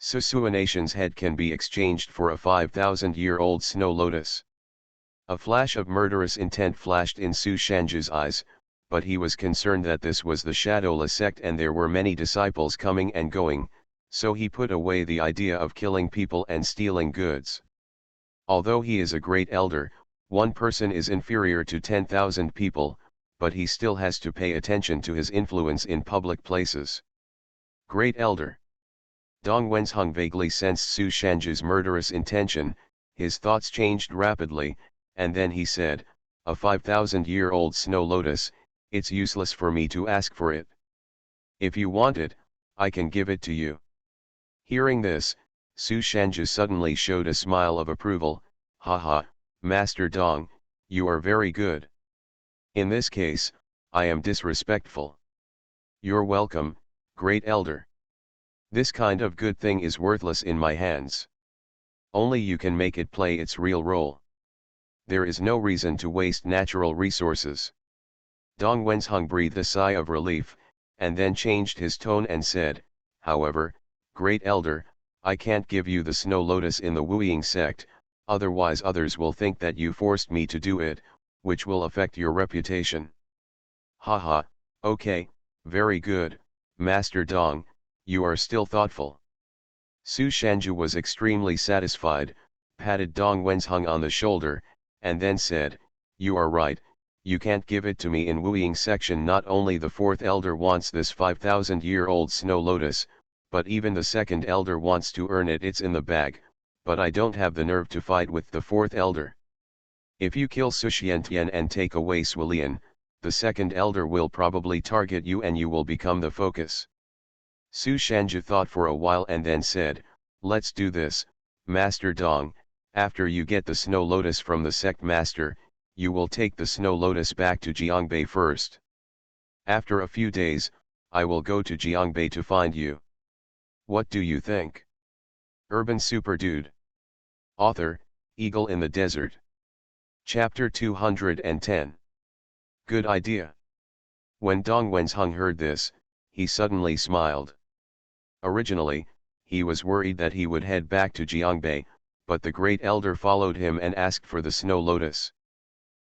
Susua Nation's head can be exchanged for a 5,000-year-old snow lotus. A flash of murderous intent flashed in Su Shanju's eyes, but he was concerned that this was the Shadowla sect and there were many disciples coming and going, so he put away the idea of killing people and stealing goods. Although he is a great elder, one person is inferior to 10,000 people, but he still has to pay attention to his influence in public places. Great elder. Dong Wenzheng vaguely sensed Su Shanju's murderous intention, his thoughts changed rapidly, and then he said, a 5,000-year-old snow lotus, it's useless for me to ask for it. If you want it, I can give it to you. Hearing this, Su Shanju suddenly showed a smile of approval, haha, Master Dong, you are very good. In this case, I am disrespectful. You're welcome, Great Elder. This kind of good thing is worthless in my hands. Only you can make it play its real role. There is no reason to waste natural resources. Dong Wenzheng breathed a sigh of relief, and then changed his tone and said, however, Great Elder, I can't give you the snow lotus in the Wuying sect, otherwise others will think that you forced me to do it, which will affect your reputation. Haha, okay, very good, Master Dong, you are still thoughtful. Su Shanju was extremely satisfied, patted Dong Wenzheng on the shoulder, and then said, you are right, you can't give it to me in Wuying section. Not only the fourth elder wants this 5,000-year-old snow lotus, but even the second elder wants to earn it. It's in the bag, but I don't have the nerve to fight with the fourth elder. If you kill Su Xiantian and take away Sulian, the second elder will probably target you and you will become the focus. Su Shanju thought for a while and then said, let's do this, Master Dong. After you get the snow lotus from the sect master, you will take the snow lotus back to Jiangbei first. After a few days, I will go to Jiangbei to find you. What do you think? Urban Super Dude. Author, Eagle in the Desert. Chapter 210. Good idea. When Dong Wenzheng heard this, he suddenly smiled. Originally, he was worried that he would head back to Jiangbei, but the great elder followed him and asked for the snow lotus.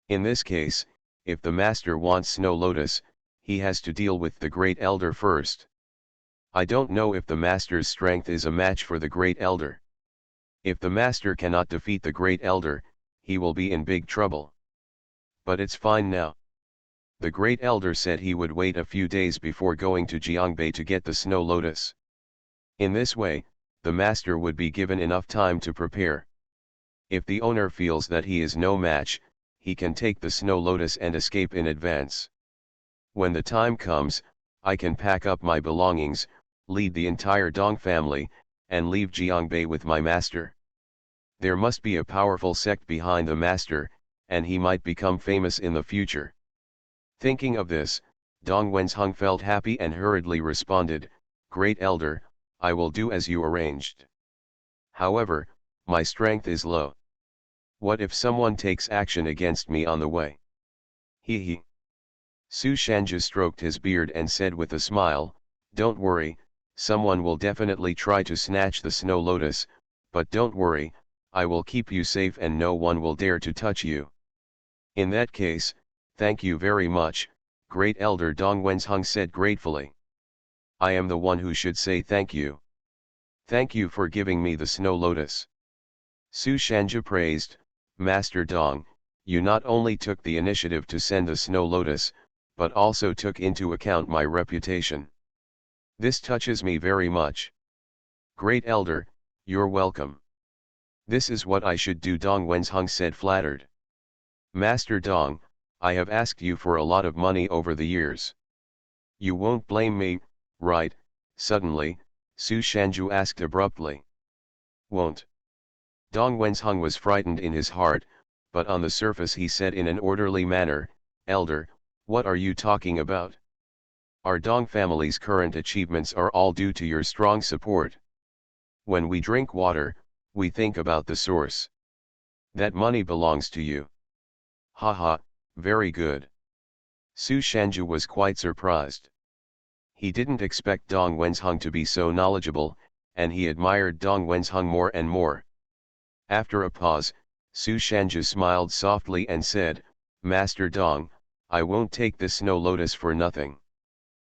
In this case, if the master wants snow lotus, he has to deal with the great elder first. I don't know if the master's strength is a match for the great elder. If the master cannot defeat the great elder, he will be in big trouble. But it's fine now. The great elder said he would wait a few days before going to Jiangbei to get the snow lotus. In this way, the master would be given enough time to prepare. If the owner feels that he is no match, he can take the snow lotus and escape in advance. When the time comes, I can pack up my belongings, lead the entire Dong family, and leave Jiangbei with my master. There must be a powerful sect behind the master, and he might become famous in the future. Thinking of this, Dong Wenzheng felt happy and hurriedly responded, Great Elder, I will do as you arranged. However, my strength is low. What if someone takes action against me on the way? He. Su Shanju stroked his beard and said with a smile, don't worry, someone will definitely try to snatch the snow lotus, but don't worry, I will keep you safe and no one will dare to touch you. In that case, thank you very much, Great Elder, Dong Wenzheng said gratefully. I am the one who should say thank you. Thank you for giving me the snow lotus. Su Shanju praised, Master Dong, you not only took the initiative to send the snow lotus, but also took into account my reputation. This touches me very much. Great Elder, you're welcome. This is what I should do, Dong Wenzheng said flattered. Master Dong, I have asked you for a lot of money over the years. You won't blame me, right? Suddenly, Su Shanju asked abruptly. Won't. Dong Wenzheng was frightened in his heart, but on the surface he said in an orderly manner, Elder, what are you talking about? Our Dong family's current achievements are all due to your strong support. When we drink water, we think about the source. That money belongs to you. Haha, very good. Su Shanju was quite surprised. He didn't expect Dong Wenzheng to be so knowledgeable, and he admired Dong Wenzheng more and more. After a pause, Su Shanju smiled softly and said, Master Dong, I won't take this snow lotus for nothing.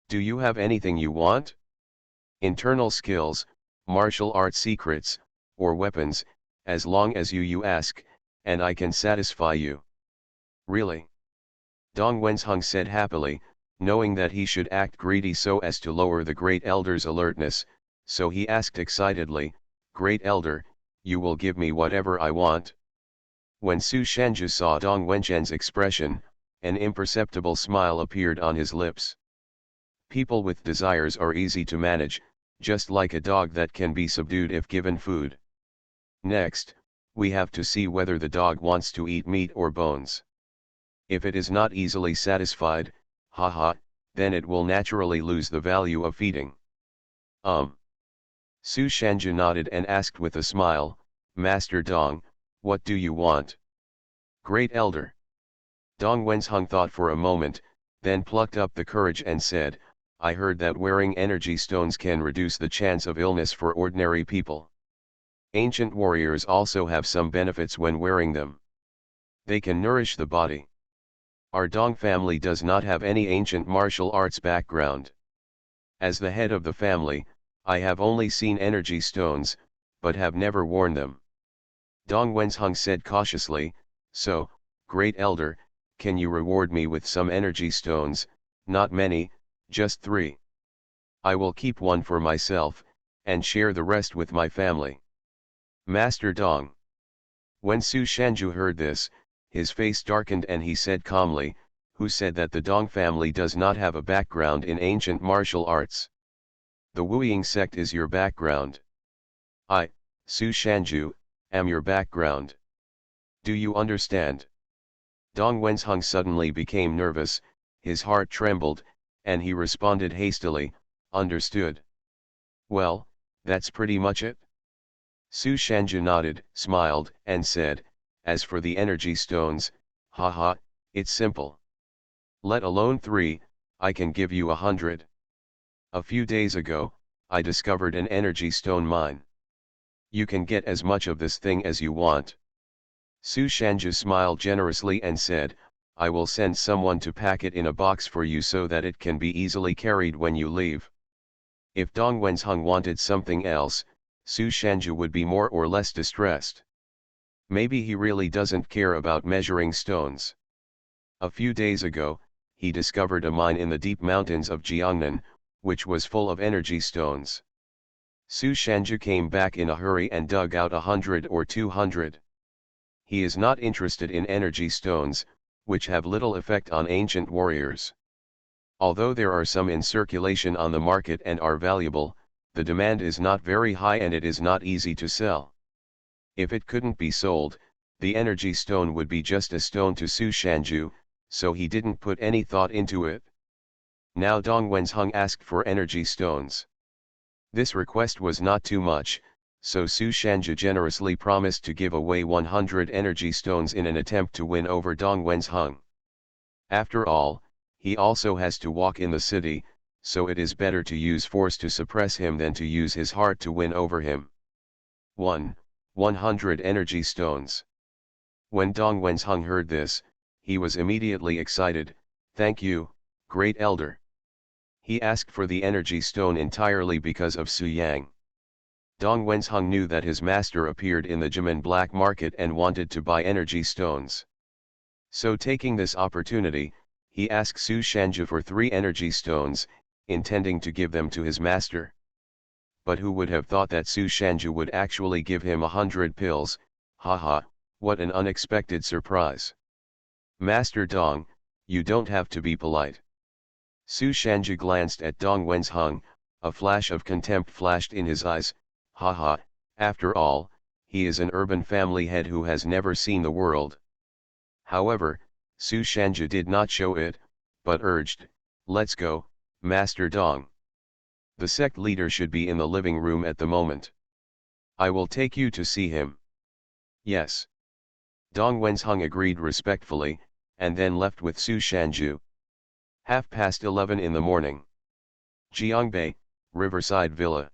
Do you have anything you want? Internal skills, martial art secrets, or weapons, as long as you ask, and I can satisfy you. Really? Dong Wenzheng said happily, knowing that he should act greedy so as to lower the Great Elder's alertness, so he asked excitedly, Great Elder, you will give me whatever I want? When Su Shanju saw Dong Wenzheng's expression, an imperceptible smile appeared on his lips. People with desires are easy to manage, just like a dog that can be subdued if given food. Next, we have to see whether the dog wants to eat meat or bones. If it is not easily satisfied, haha, then it will naturally lose the value of feeding. Su Shanju nodded and asked with a smile, Master Dong, what do you want? Great Elder. Dong Wenzheng thought for a moment, then plucked up the courage and said, I heard that wearing energy stones can reduce the chance of illness for ordinary people. Ancient warriors also have some benefits when wearing them. They can nourish the body. Our Dong family does not have any ancient martial arts background. As the head of the family, I have only seen energy stones, but have never worn them. Dong Wenzheng said cautiously, so, Great Elder, can you reward me with some energy stones? Not many, just 3. I will keep one for myself, and share the rest with my family. Master Dong. When Su Shanju heard this, his face darkened and he said calmly, who said that the Dong family does not have a background in ancient martial arts. The Wuying sect is your background. I, Su Shanju, am your background. Do you understand? Dong Wenzheng suddenly became nervous, his heart trembled, and he responded hastily, understood. Well, that's pretty much it. Su Shanju nodded, smiled, and said, as for the energy stones, haha, it's simple. Let alone 3, I can give you 100. A few days ago, I discovered an energy stone mine. You can get as much of this thing as you want. Su Shanju smiled generously and said, I will send someone to pack it in a box for you so that it can be easily carried when you leave. If Dong Wenzheng wanted something else, Su Shanju would be more or less distressed. Maybe he really doesn't care about measuring stones. A few days ago, he discovered a mine in the deep mountains of Jiangnan, which was full of energy stones. Su Shanju came back in a hurry and dug out 100 or 200. He is not interested in energy stones, which have little effect on ancient warriors. Although there are some in circulation on the market and are valuable, the demand is not very high and it is not easy to sell. If it couldn't be sold, the energy stone would be just a stone to Su Shanju, so he didn't put any thought into it. Now Dong Wenzheng asked for energy stones. This request was not too much, so Su Shanju generously promised to give away 100 energy stones in an attempt to win over Dong Wenzheng. After all, he also has to walk in the city, so it is better to use force to suppress him than to use his heart to win over him. 100 energy stones. When Dong Wenzheng heard this, he was immediately excited. Thank you, great elder. He asked for the energy stone entirely because of Su Yang. Dong Wenzheng knew that his master appeared in the Jimen black market and wanted to buy energy stones. So taking this opportunity, he asked Su Shanju for 3 energy stones, intending to give them to his master. But who would have thought that Su Shanju would actually give him 100 pills, haha, what an unexpected surprise. Master Dong, you don't have to be polite. Su Shanju glanced at Dong Wenzheng, a flash of contempt flashed in his eyes, haha, after all, he is an urban family head who has never seen the world. However, Su Shanju did not show it, but urged, let's go, Master Dong. The sect leader should be in the living room at the moment. I will take you to see him. Yes. Dong Wenzheng agreed respectfully, and then left with Su Shanju. 11:30 in the morning. Jiangbei, Riverside Villa.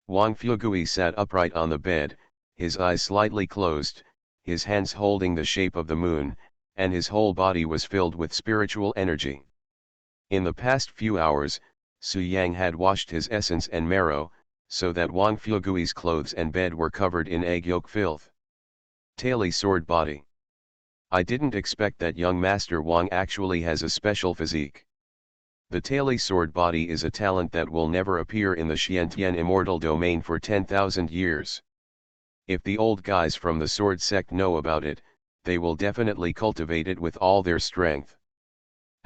Wang Fugui sat upright on the bed, his eyes slightly closed, his hands holding the shape of the moon, and his whole body was filled with spiritual energy. In the past few hours, Su Yang had washed his essence and marrow, so that Wang Fugui's clothes and bed were covered in egg yolk filth. Taily sword body. I didn't expect that young Master Wang actually has a special physique. The Taily sword body is a talent that will never appear in the Xiantian immortal domain for 10,000 years. If the old guys from the sword sect know about it, they will definitely cultivate it with all their strength.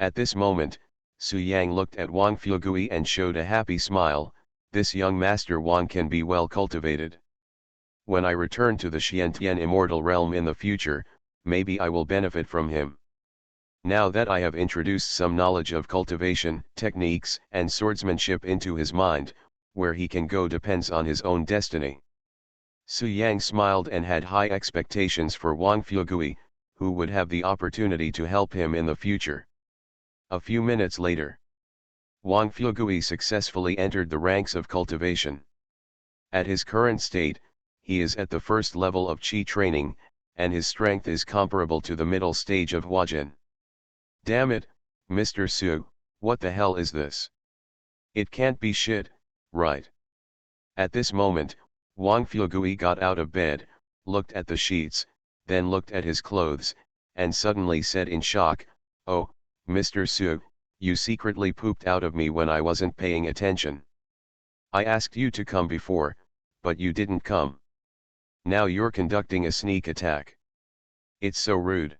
At this moment, Su Yang looked at Wang Fugui and showed a happy smile. This young Master Wang can be well cultivated. When I return to the Xiantian immortal realm in the future, maybe I will benefit from him. Now that I have introduced some knowledge of cultivation, techniques, and swordsmanship into his mind, where he can go depends on his own destiny. Su Yang smiled and had high expectations for Wang Fugui, who would have the opportunity to help him in the future. A few minutes later, Wang Fugui successfully entered the ranks of cultivation. At his current state, he is at the first level of Qi training, and his strength is comparable to the middle stage of Huajin. Damn it, Mr. Su, what the hell is this? It can't be shit, right? At this moment, Wang Fugui got out of bed, looked at the sheets, then looked at his clothes, and suddenly said in shock, oh, Mr. Su, you secretly pooped out of me when I wasn't paying attention. I asked you to come before, but you didn't come. Now you're conducting a sneak attack. It's so rude.